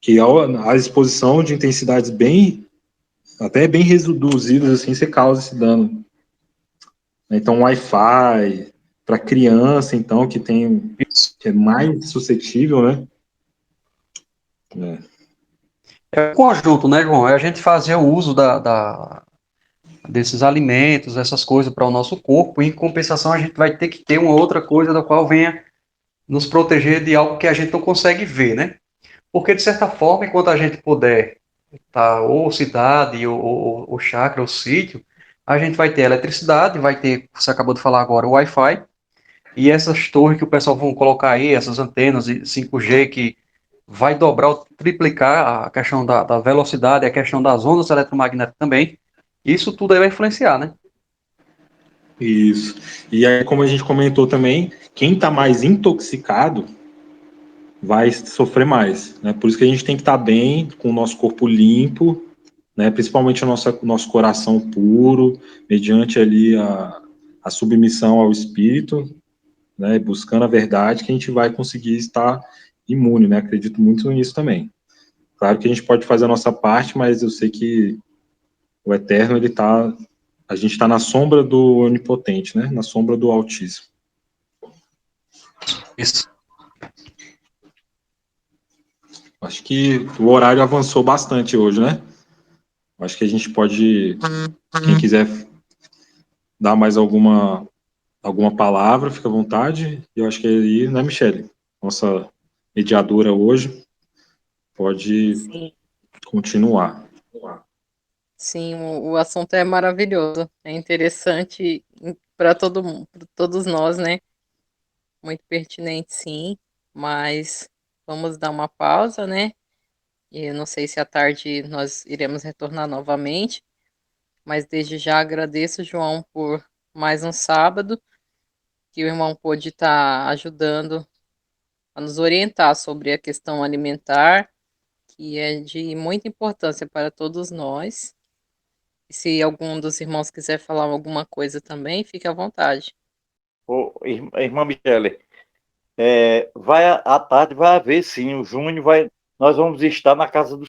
que a exposição de intensidades até bem reduzidas, assim, você causa esse dano. Então, Wi-Fi, para criança, então, que é mais suscetível, né? É um conjunto, né, João? É a gente fazer o uso desses alimentos, essas coisas para o nosso corpo, e em compensação a gente vai ter que ter uma outra coisa da qual venha nos proteger de algo que a gente não consegue ver, né? Porque, de certa forma, enquanto a gente puder ou cidade, ou chácara, ou sítio, a gente vai ter eletricidade, vai ter, você acabou de falar agora, o Wi-Fi, e essas torres que o pessoal vão colocar aí, essas antenas de 5G que vai dobrar ou triplicar a questão da velocidade, a questão das ondas eletromagnéticas também. Isso tudo aí vai influenciar, né? Isso. E aí, como a gente comentou também, quem está mais intoxicado vai sofrer mais, né? Por isso que a gente tem que estar bem, com o nosso corpo limpo, né? Principalmente o nosso coração puro, mediante ali a submissão ao Espírito, né? Buscando a verdade, que a gente vai conseguir estar imune, né? Acredito muito nisso também. Claro que a gente pode fazer a nossa parte, mas eu sei que o Eterno, a gente está na sombra do Onipotente, né? Na sombra do Altíssimo. Isso. Acho que o horário avançou bastante hoje, né? Acho que a gente pode, quem quiser dar mais alguma palavra, fica à vontade. Eu acho que aí, né, Michele? Nossa mediadora hoje pode Sim. continuar. Sim, o assunto é maravilhoso, é interessante para todo mundo, para todos nós, né? Muito pertinente, sim, mas vamos dar uma pausa, né? E eu não sei se à tarde nós iremos retornar novamente, mas desde já agradeço, João, por mais um sábado que o irmão pôde estar ajudando a nos orientar sobre a questão alimentar, que é de muita importância para todos nós. E se algum dos irmãos quiser falar alguma coisa também, fique à vontade. Irmã Michele, à tarde vai haver sim, o Júnior vai, nós vamos estar na casa do